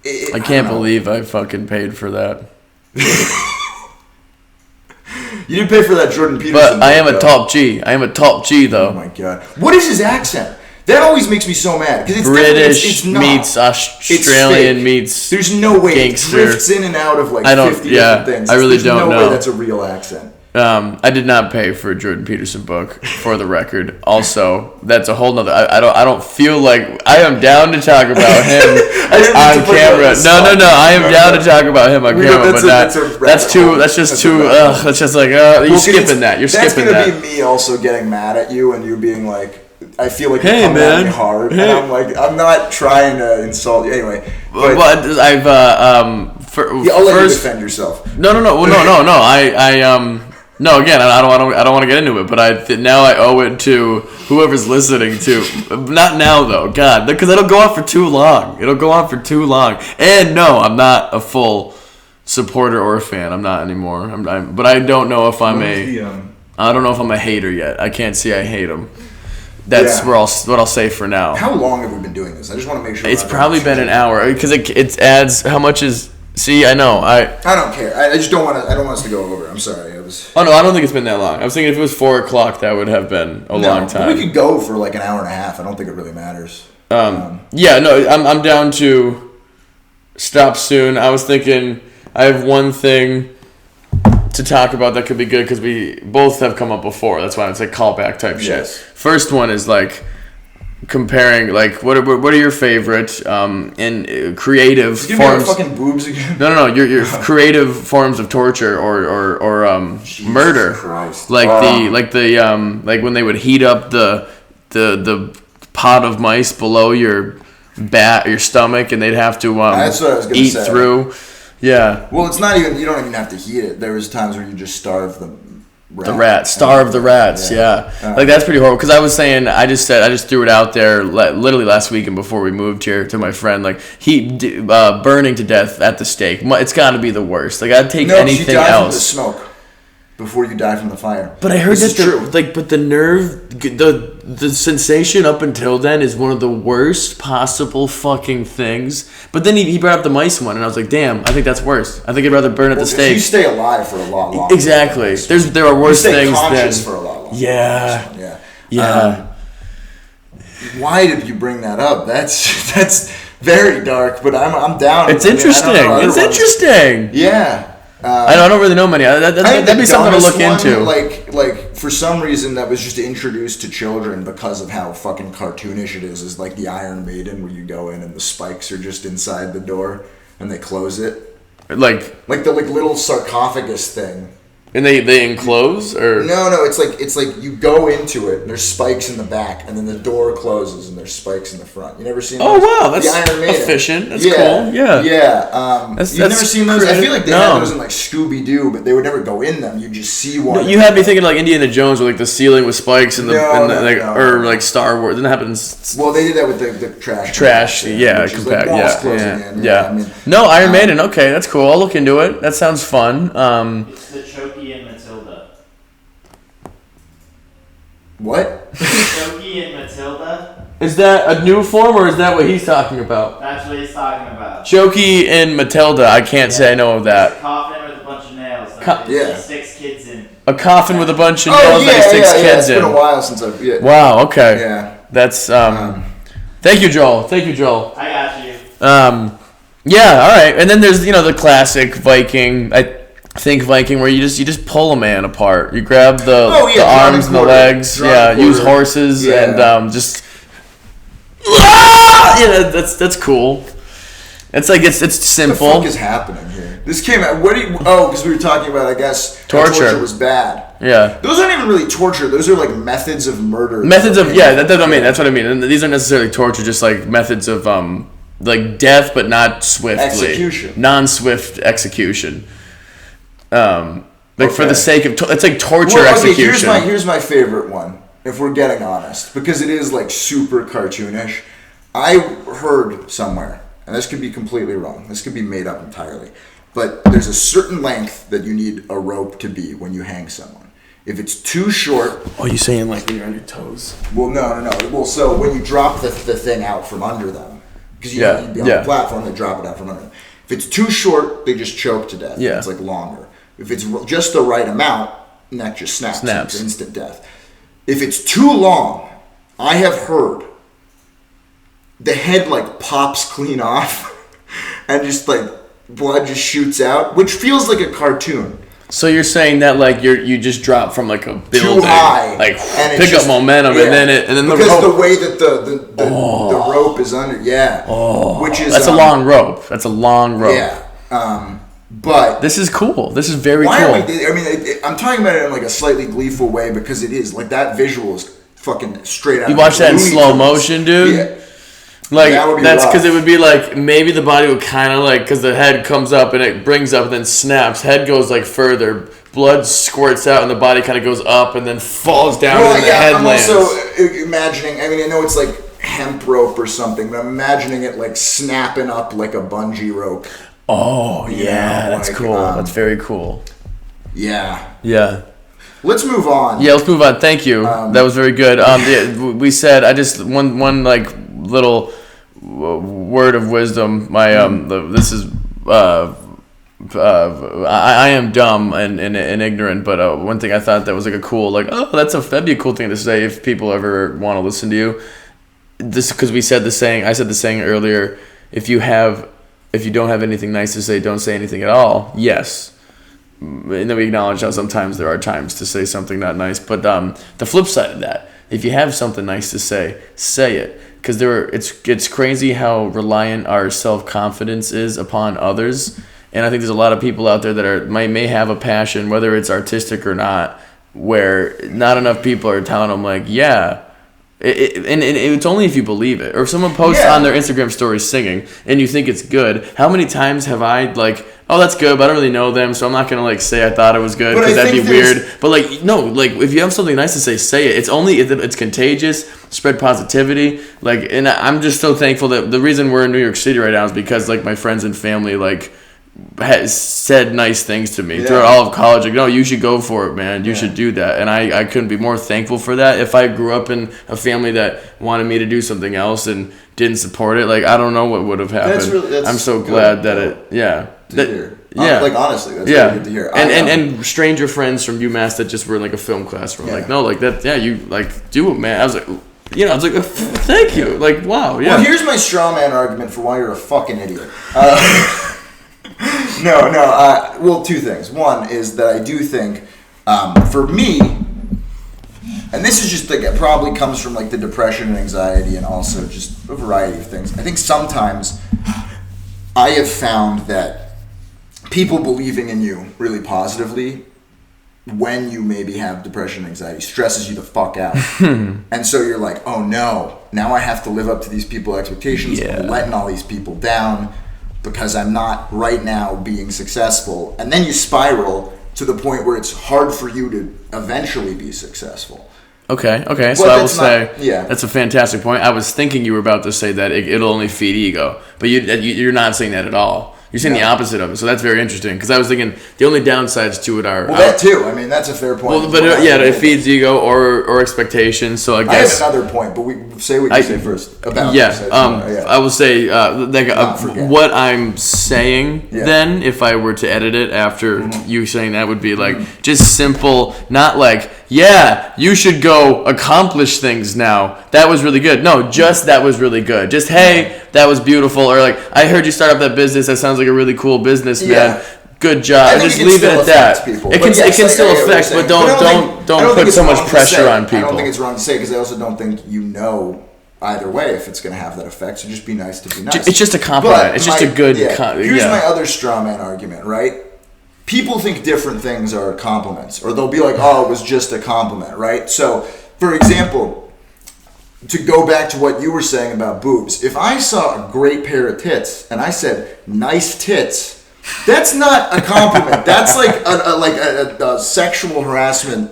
I can't believe I fucking paid for that. You didn't pay for that Jordan Peterson. But I am a top G. I am a top G, though. Oh my god. What is his accent? That always makes me so mad. Because it's British meets Australian meets There's no way gangster. It drifts in and out of like 50 different things. I really don't know. There's no way that's a real accent. I did not pay for a Jordan Peterson book, for the record. Also, that's a whole nother. I don't feel like I am down to talk about him on camera. No. I am down to talk about him on camera, but that's too. That's just too. That's just like you're skipping that. You're skipping that. That's gonna be me also getting mad at you and you being like, I feel like you're coming at me hard, and I'm like, I'm not trying to insult you anyway. But I've I'll let you defend yourself. No. No, again, I don't want to get into it, but now I owe it to whoever's listening to. Not now though, God, because it'll go on for too long. And no, I'm not a full supporter or fan. I'm not anymore. But I don't know if I'm I don't know if I'm a hater yet. I can't say I hate him. That's what I'll say for now. How long have we been doing this? I just want to make sure. It's probably been an hour because it adds. How much is? See, I know. I don't care. I just don't want to. I don't want us to go over. I'm sorry. Oh no, I don't think it's been that long. I was thinking if it was 4:00, that would have been a long time. We could go for like an hour and a half. I don't think it really matters. I'm down to stop soon. I was thinking I have one thing to talk about that could be good because we both have come up before. That's why it's like callback type shit. First one is like comparing like what are your favorite in creative forms? Fucking boobs again? No. Your creative forms of torture or murder. Christ. Like like when they would heat up the pot of mice below your stomach and they'd have to that's what I was gonna eat say. through. Yeah. Well, it's not even. You don't even have to heat it. There was times where you just starve them. The rats, starve the rats, yeah. Like that's pretty horrible. Because I was saying, I just threw it out there literally last week and before we moved here to my friend, like burning to death at the stake. It's got to be the worst. Like I'd take anything else. From the smoke before you die from the fire. But I heard but the nerve, the sensation up until then is one of the worst possible fucking things. But then he brought up the mice one, and I was like, damn, I think that's worse. I think I'd rather burn at the stake. You stay alive for a lot longer. Exactly. There are worse things than. You stay conscious for a lot longer. Yeah. Why did you bring that up? That's very dark, but I'm down. It's interesting. It's interesting. Yeah. I don't really know many. That'd be something to look into. Like for some reason that was just introduced to children because of how fucking cartoonish it is like the Iron Maiden, where you go in and the spikes are just inside the door and they close it. Like the little sarcophagus thing. And they enclose or no, it's like you go into it and there's spikes in the back and then the door closes and there's spikes in the front. You never seen those? Oh wow, that's the Iron Maiden. Efficient. That's cool. Yeah. You've never seen those? I feel like they had those in like Scooby Doo, but they would never go in them. You just see one. No, you had me thinking like Indiana Jones, with like the ceiling with spikes and or like Star Wars. Didn't happen. Well, they did that with the trash. Compact. I mean, no, Iron Maiden. Okay, that's cool. I'll look into it. That sounds fun. It's the Chokey and Matilda. What? Chokey and Matilda. Is that a new form or is that what he's talking about? That's what he's talking about. Chokey and Matilda. I can't say I know of It's a that. coffin with a bunch of nails He sticks kids in. A coffin with a bunch of nails that he sticks kids in. It's been a while since I've... Yeah. Wow, okay. Yeah. That's, thank you, Joel. I got you. Yeah, all right. And then there's, the classic Viking, Viking, where you just pull a man apart. You grab the arms and the legs. Use horses and just... that's cool. It's like it's simple. What the fuck is happening here? This came out. Because we were talking about, I guess, torture was bad. Yeah. Those aren't even really torture. Those are like methods of murder. That's what I mean. And these aren't necessarily torture, just like methods of like death, but not swiftly. Execution. Non-swift execution. For the sake of it's like torture execution. Here's my favorite one. If we're getting honest, because it is like super cartoonish. I heard somewhere, and this could be completely wrong. This could be made up entirely. But there's a certain length that you need a rope to be when you hang someone. If it's too short... Oh, you saying like when you're on your toes? Well, no. Well, so when you drop the thing out from under them, because you'd be on the platform, they drop it out from under them. If it's too short, they just choke to death. Yeah. It's like longer. If it's just the right amount, neck just snaps. It's instant death. If it's too long, I have heard the head like pops clean off and just like blood just shoots out, which feels like a cartoon. So you're saying that like you just drop from like a building, too high, like and pick up momentum, and then because the way that the rope is under, which is that's a long rope. That's a long rope. Yeah, but this is cool. This is very cool. I'm talking about it in like a slightly gleeful way because it is like that visual is fucking straight out. You watch that in slow motion, dude. Yeah. Like that's because it would be like maybe the body would kind of like because the head comes up and it brings up and then snaps. Head goes like further, blood squirts out and the body kind of goes up and then falls down and the head lands. I'm also imagining. I mean, I know it's like hemp rope or something, but I'm imagining it like snapping up like a bungee rope. Oh yeah, that's cool. That's very cool. Yeah. Yeah. Let's move on. Yeah, let's move on. Thank you. That was very good. We said I just one like little word of wisdom. My this is I am dumb and ignorant, but one thing I thought that was like a cool that'd be a cool thing to say if people ever want to listen to you. This because I said the saying earlier. If you don't have anything nice to say, don't say anything at all. Yes. And then we acknowledge how sometimes there are times to say something not nice. But the flip side of that, if you have something nice to say it. Because it's crazy how reliant our self-confidence is upon others. And I think there's a lot of people out there that may have a passion, whether it's artistic or not, where not enough people are telling them, like, yeah. And it's only if you believe it. Or if someone posts on their Instagram story singing and you think it's good, how many times have I like, oh, that's good, but I don't really know them, so I'm not gonna like say I thought it was good because that'd be weird. But like, no, like if you have something nice to say it. It's only it's contagious, spread positivity. Like, and I'm just so thankful that the reason we're in New York City right now is because like my friends and family like has said nice things to me throughout all of college. Like, no, you should go for it, man. You should do that. And I couldn't be more thankful for that. If I grew up in a family that wanted me to do something else and didn't support it, like I don't know what would have happened. I'm so glad that it. Like honestly, that's really good to hear. And stranger friends from UMass that just were in like a film class were like, no, like that. Yeah, you like do it, man. I was like. Thank you. Like, wow. Yeah. Well, here's my straw man argument for why you're a fucking idiot. Well, two things. One is that I do think, for me, and this is just like it probably comes from like the depression and anxiety and also just a variety of things. I think sometimes I have found that people believing in you really positively when you maybe have depression and anxiety stresses you the fuck out. And so you're like, oh no, now I have to live up to these people's expectations. I'm letting all these people down because I'm not right now being successful. And then you spiral to the point where it's hard for you to eventually be successful. Okay. So I will say that's a fantastic point. I was thinking you were about to say that it'll only feed ego, but you're not saying that at all. You're saying the opposite of it, so that's very interesting. Because I was thinking the only downsides to it are that too. I mean, that's a fair point. Well, but it feeds ego or expectations. So I guess I have another point, but say what you say first about I will say what I'm saying. Then, if I were to edit it after you saying that, would be like just simple, not like you should go accomplish things now. That was really good. No, just that was really good. Just hey, that was beautiful, or like I heard you start up that business. That sounds like a really cool business, man. Good job. Just leave it at that. People. It can still affect, but don't put so much pressure on people. I don't think it's wrong to say because I also don't think either way if it's going to have that effect. So just be nice to be nice. It's just a compliment. It's just a good. Here's my other straw man argument, right? People think different things are compliments, or they'll be like, "Oh, it was just a compliment," right? So, for example. To go back to what you were saying about boobs, if I saw a great pair of tits and I said nice tits, that's not a compliment. That's like a sexual harassment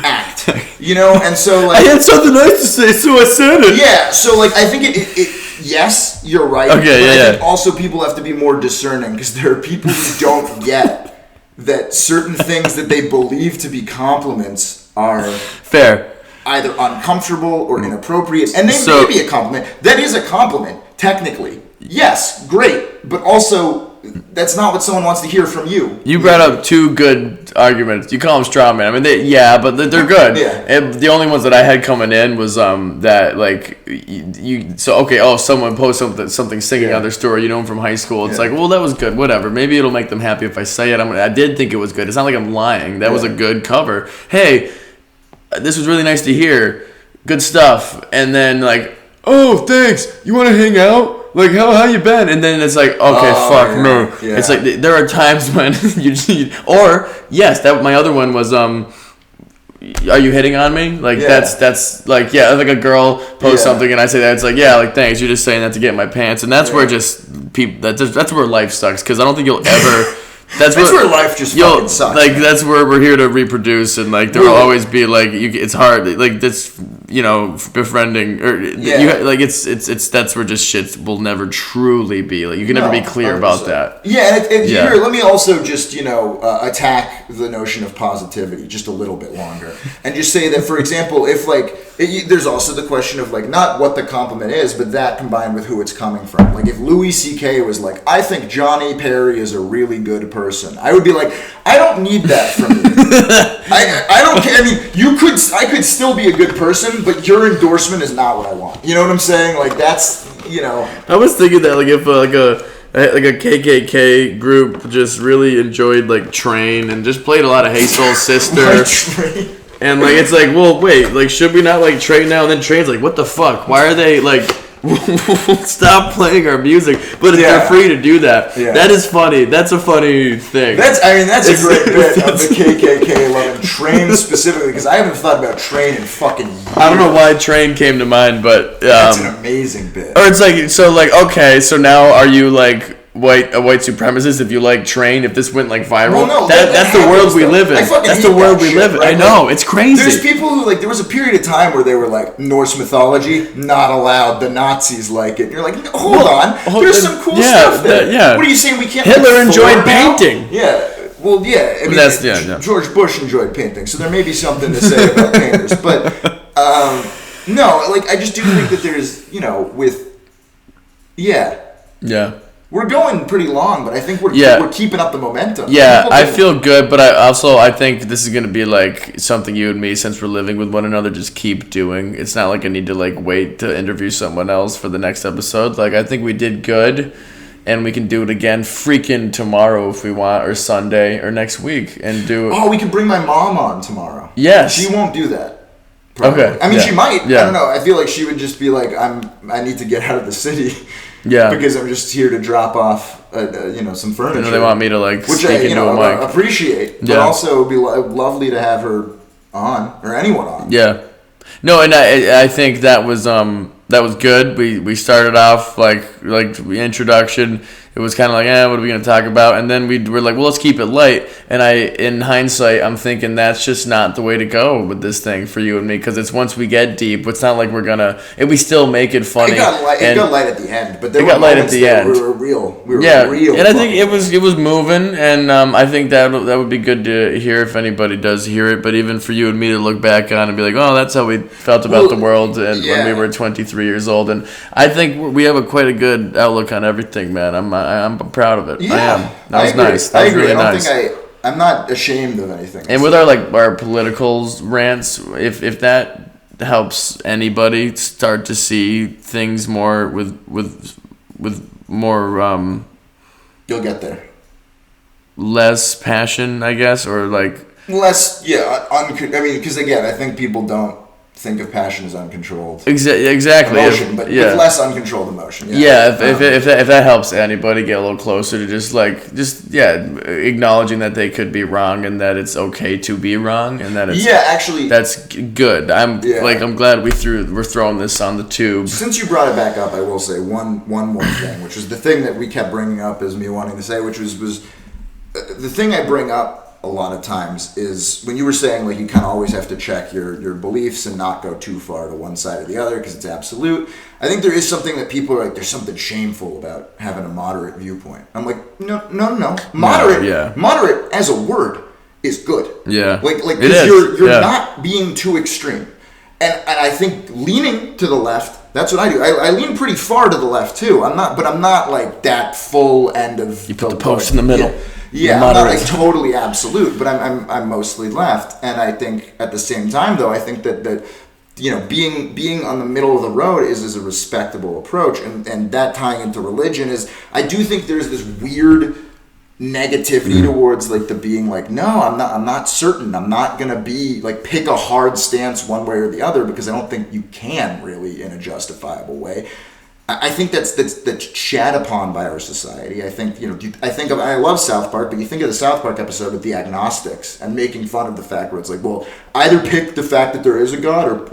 act, And so like I had something nice to say, so I said it. Yeah. So like I think it yes, you're right. Okay. I think also people have to be more discerning because there are people who don't get that certain things that they believe to be compliments are fair. Either uncomfortable or inappropriate, and they may be a compliment. That is a compliment, technically. Yes, great, but also that's not what someone wants to hear from you. You brought up two good arguments. You call them straw man. I mean, but they're good. And the only ones that I had coming in was that like someone posts something singing on their story. You know them from high school. It's like, well, that was good. Whatever. Maybe it'll make them happy if I say it. I did think it was good. It's not like I'm lying. That was a good cover. Hey. This was really nice to hear. Good stuff. And then like, oh, thanks. You want to hang out? Like, how you been? And then it's like, okay, no. Yeah. It's like there are times when my other one was are you hitting on me? Like that's like like a girl posts something and I say that it's like like thanks. You're just saying that to get in my pants, and that's where just people that's where life sucks because I don't think you'll ever. That's where life just fucking sucks. Like man. That's where we're here to reproduce, and like there will always be like it's hard. Like that's befriending or it's that's where just shit will never truly be. Like you can never be clear 100%. About that. Yeah, and here let me also just attack the notion of positivity just a little bit longer, and just say that for example, if there's also the question of like not what the compliment is, but that combined with who it's coming from. Like if Louis C.K. was like, I think Johnny Perry is a really good person, I would be like, I don't need that from you. I don't care. I mean, I could still be a good person, but your endorsement is not what I want. You know what I'm saying? Like that's I was thinking that like if a KKK group just really enjoyed like Train and just played a lot of Hey Soul Sister. And like it's like, well, wait, like should we not like Train now? And then Train's like, what the fuck? Why are they like? Stop playing our music, but if they're free to do that, that is funny. That's a funny thing. That's a great bit of the KKK loving Train specifically because I haven't thought about Train in fucking years. I don't know why Train came to mind, but that's an amazing bit. Or it's like okay, so now are you like a white supremacist if you like Train? If this went like viral, well, no, that's the world we live in. That's the world we live in. Right? I know, it's crazy. There's people who like there was a period of time where they were like Norse mythology not allowed. The Nazis like it. And you're like, hold on, there's some cool stuff there. What are you saying? We can't. Hitler enjoyed painting. Now? Yeah. Well, yeah. I mean, George Bush enjoyed painting, so there may be something to say about painters. But no, like I just do think that there's We're going pretty long, but I think we're keeping up the momentum. Yeah, I feel good, but I think this is going to be like something you and me, since we're living with one another, just keep doing. It's not like I need to like wait to interview someone else for the next episode. Like I think we did good, and we can do it again freaking tomorrow if we want, or Sunday, or next week, and do. Oh, we can bring my mom on tomorrow. Yes. She won't do that. Probably. Okay. I mean, she might. Yeah. I don't know. I feel like she would just be like, I need to get out of the city. Yeah, because I'm just here to drop off, some furniture. And they want me to like which speak into a mic. Appreciate, but also it would be lovely to have her on or anyone on. Yeah, no, and I think that was good. We started off like the introduction. it was kind of like, what are we going to talk about? And then we were like, well, let's keep it light. And in hindsight, I'm thinking that's just not the way to go with this thing for you and me, because it's once we get deep, it's not like we're going to, we still make it funny. It got light at the end, but there it were got light at the end. We were real. And I think it was moving, and I think that would be good to hear if anybody does hear it. But even for you and me to look back on and be like, oh, that's how we felt about the world when we were 23 years old. And I think we have quite a good outlook on everything, man. I'm proud of it. Yeah, I am. That was nice. That was really nice. I'm not ashamed of anything. And with our political rants, if that helps anybody start to see things more with more you'll get there. Less passion, I guess, or like less. Yeah, I mean, because again, I think people don't think of passion as uncontrolled. Exactly. Emotion, but with less uncontrolled emotion. If that helps anybody get a little closer to just acknowledging that they could be wrong and that it's okay to be wrong and that it's actually that's good. I'm glad we're throwing this on the tube. Since you brought it back up, I will say one more thing, which was the thing that we kept bringing up as me wanting to say, which was the thing I bring up a lot of times is when you were saying like you kind of always have to check your beliefs and not go too far to one side or the other because it's absolute. I think there is something that people are like, there's something shameful about having a moderate viewpoint. I'm like, no. Moderate as a word is good. Yeah. Like you're not being too extreme. And I think leaning to the left, that's what I do. I lean pretty far to the left too. I'm not like that full end of. You put the post in the middle. Yeah, I'm not like totally absolute, but I'm mostly left. And I think at the same time, though, I think that being on the middle of the road is a respectable approach, and that tying into religion is, I do think there's this weird negativity towards like the being like, no, I'm not certain, I'm not gonna be like pick a hard stance one way or the other, because I don't think you can really in a justifiable way. I think that's shat upon by our society. I think I love South Park, but you think of the South Park episode with the agnostics and making fun of the fact where it's like, well, either pick the fact that there is a God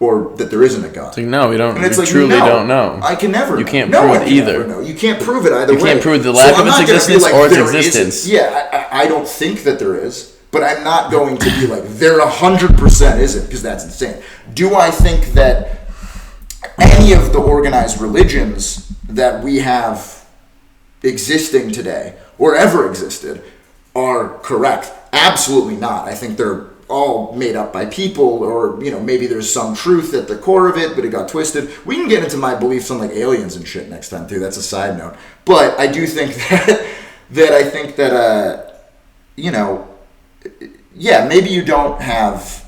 or that there isn't a God. It's like, no, we don't. And it's like, truly don't know. I can never. You can't prove it either. You can't prove it either way. You can't prove the lack of its existence or its existence. I don't think that there is, but I'm not going to be like there 100% isn't, because that's insane. Do I think that any of the organized religions that we have existing today or ever existed are correct? Absolutely not. I think they're all made up by people, or maybe there's some truth at the core of it, but it got twisted. We can get into my beliefs on like aliens and shit next time too. That's a side note. But I do think that maybe you don't have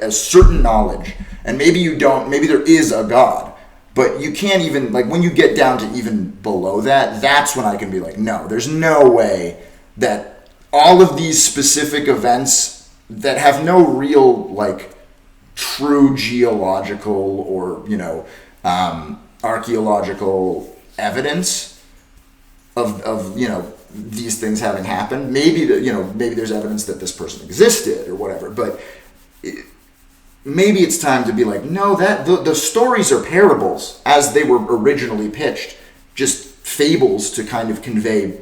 a certain knowledge, and maybe there is a God, but you can't even, like, when you get down to even below that, that's when I can be like, no, there's no way that all of these specific events that have no real, like, true geological or, archaeological evidence of these things having happened. Maybe there's evidence that this person existed or whatever, but maybe it's time to be like, no, that the stories are parables as they were originally pitched, just fables to kind of convey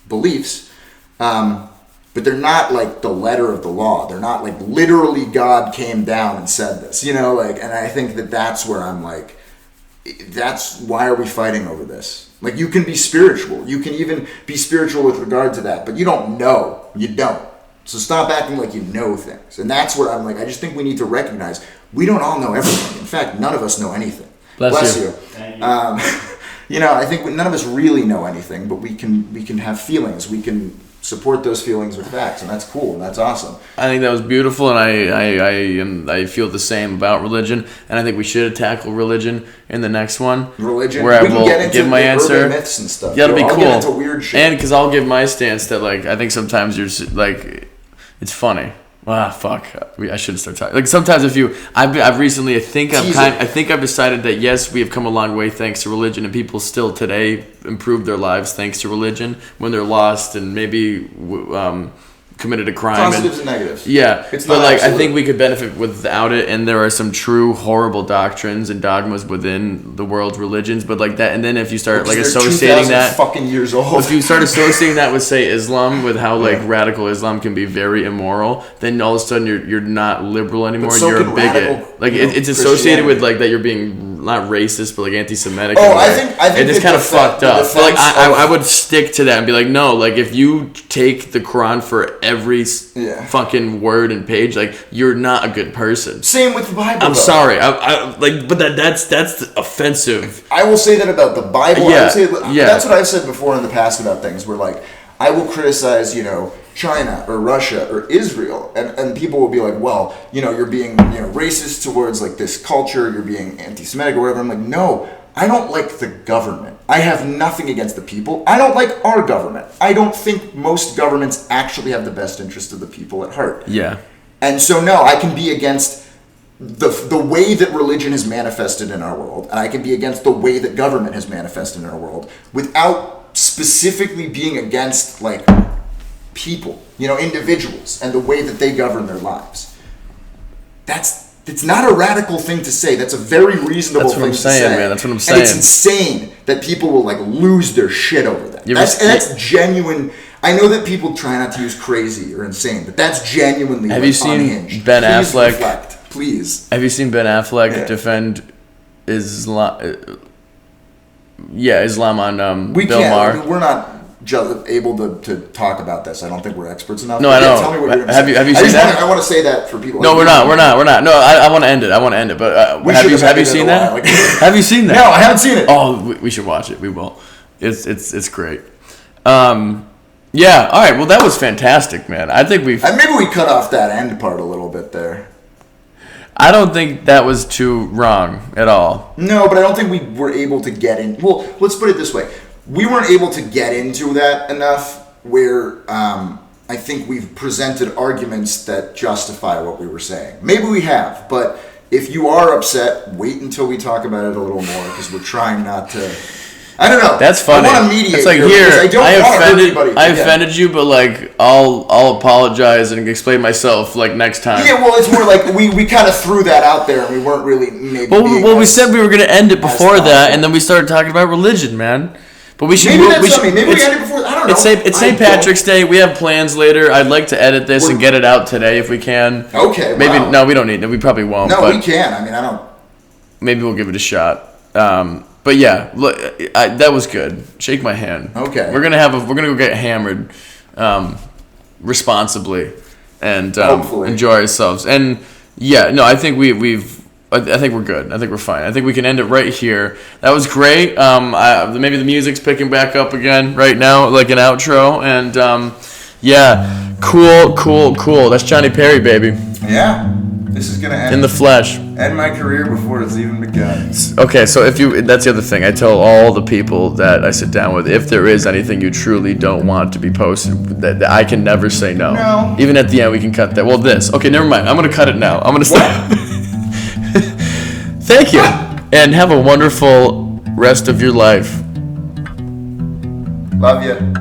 beliefs, but they're not like the letter of the law. They're not like literally God came down and said this, and I think that's where I'm like, that's why are we fighting over this? Like, you can be spiritual, you can even be spiritual with regard to that, but you don't know. You don't. So stop acting like you know things. And that's where I'm like, I just think we need to recognize we don't all know everything. In fact, none of us know anything. Bless you. Thank you. I think none of us really know anything, but we can have feelings. We can support those feelings with facts, and that's cool, and that's awesome. I think that was beautiful, and I feel the same about religion, and I think we should tackle religion in the next one. Religion, where I will give my answer. Myths and stuff. Yeah, it'll be I'll cool. Get into weird shit. And because I'll give my stance that, like, I think sometimes you're like, it's funny. Fuck. I shouldn't start talking. Like, sometimes I've recently, I think I've decided that yes, we have come a long way thanks to religion, and people still today improve their lives thanks to religion when they're lost and maybe committed a crime. Positives and negatives. Yeah, It's but not like absolute. I think we could benefit without it, and there are some true horrible doctrines and dogmas within the world's religions. But like that, and then if you start like Because associating they're that, fucking years old. if you start associating that with say Islam, with how like radical Islam can be very immoral, then all of a sudden you're not liberal anymore. so You're can a bigot. radical, Like it's associated with like that you're being not racist, but like anti-Semitic. Oh, in a way. I think it's the kind of defe- fucked the up. But like defense I of- would stick to that and be like, no, like if you take the Quran for every fucking word and page, like you're not a good person. Same with the Bible. I'm though. sorry, I like, but that's offensive. I will say that about the Bible. Yeah, I will say yeah. That's what I've said before in the past about things where like I will criticize, China or Russia or Israel, and people will be like, well, you're being racist towards like this culture, you're being anti-Semitic or whatever. I'm like, no, I don't like the government. I have nothing against the people. I don't like our government. I don't think most governments actually have the best interest of the people at heart. Yeah. And so no, I can be against the way that religion is manifested in our world, and I can be against the way that government has manifested in our world without specifically being against like people, individuals and the way that they govern their lives. It's not a radical thing to say. That's a very reasonable thing to say. That's what I'm saying, man. That's what I'm saying. And it's insane that people will like lose their shit over that. That's genuine. I know that people try not to use crazy or insane, but that's genuinely Have you seen unhinged. Ben Please Affleck? Reflect, please. Have you seen Ben Affleck defend Islam? Islam on We Bill can't. Maher. We're not able to talk about this. I don't think we're experts enough. No, I know. Tell me what you're Have you I seen just that? I want to say that for people. No, we're not. No, I want to end it. But We have should you have ended seen it a that? while ago. Have you seen that? No, I haven't seen it. Oh, we should watch it. We will. It's great. Yeah. All right. Well, that was fantastic, man. I think we've. Maybe we cut off that end part a little bit there. I don't think that was too wrong at all. No, but I don't think we were able to get in. Well, let's put it this way: we weren't able to get into that enough. Where I think we've presented arguments that justify what we were saying. Maybe we have, but if you are upset, wait until we talk about it a little more because we're trying not to. I don't know. That's funny. I want to mediate. It's like here. I offended you, but like I'll apologize and explain myself like next time. Yeah, well, it's more like we kind of threw that out there and we weren't really maybe. Well, we said we were gonna end it before that, and then we started talking about religion, man. But we should. Maybe that's something. Maybe we ended before. I don't know. It's St. Patrick's Day. We have plans later. I'd like to edit this and get it out today if we can. Okay. Maybe wow. no, we don't need it. We probably won't. No, but we can. I mean, I don't. Maybe we'll give it a shot. But yeah, look, that was good. Shake my hand. Okay. We're gonna go get hammered, responsibly, and enjoy ourselves. And yeah, no, I think I think we're good. I think we're fine. I think we can end it right here. That was great. Maybe the music's picking back up again right now, like an outro. And yeah, cool. That's Johnny Perry, baby. Yeah. This is gonna end in the flesh. End my career before it's even begun. Okay, so that's the other thing. I tell all the people that I sit down with, if there is anything you truly don't want to be posted, that I can never say no. No. Even at the end, we can cut that. Well, this. Okay, never mind. I'm gonna cut it now. I'm gonna stop. Thank you, and have a wonderful rest of your life. Love you.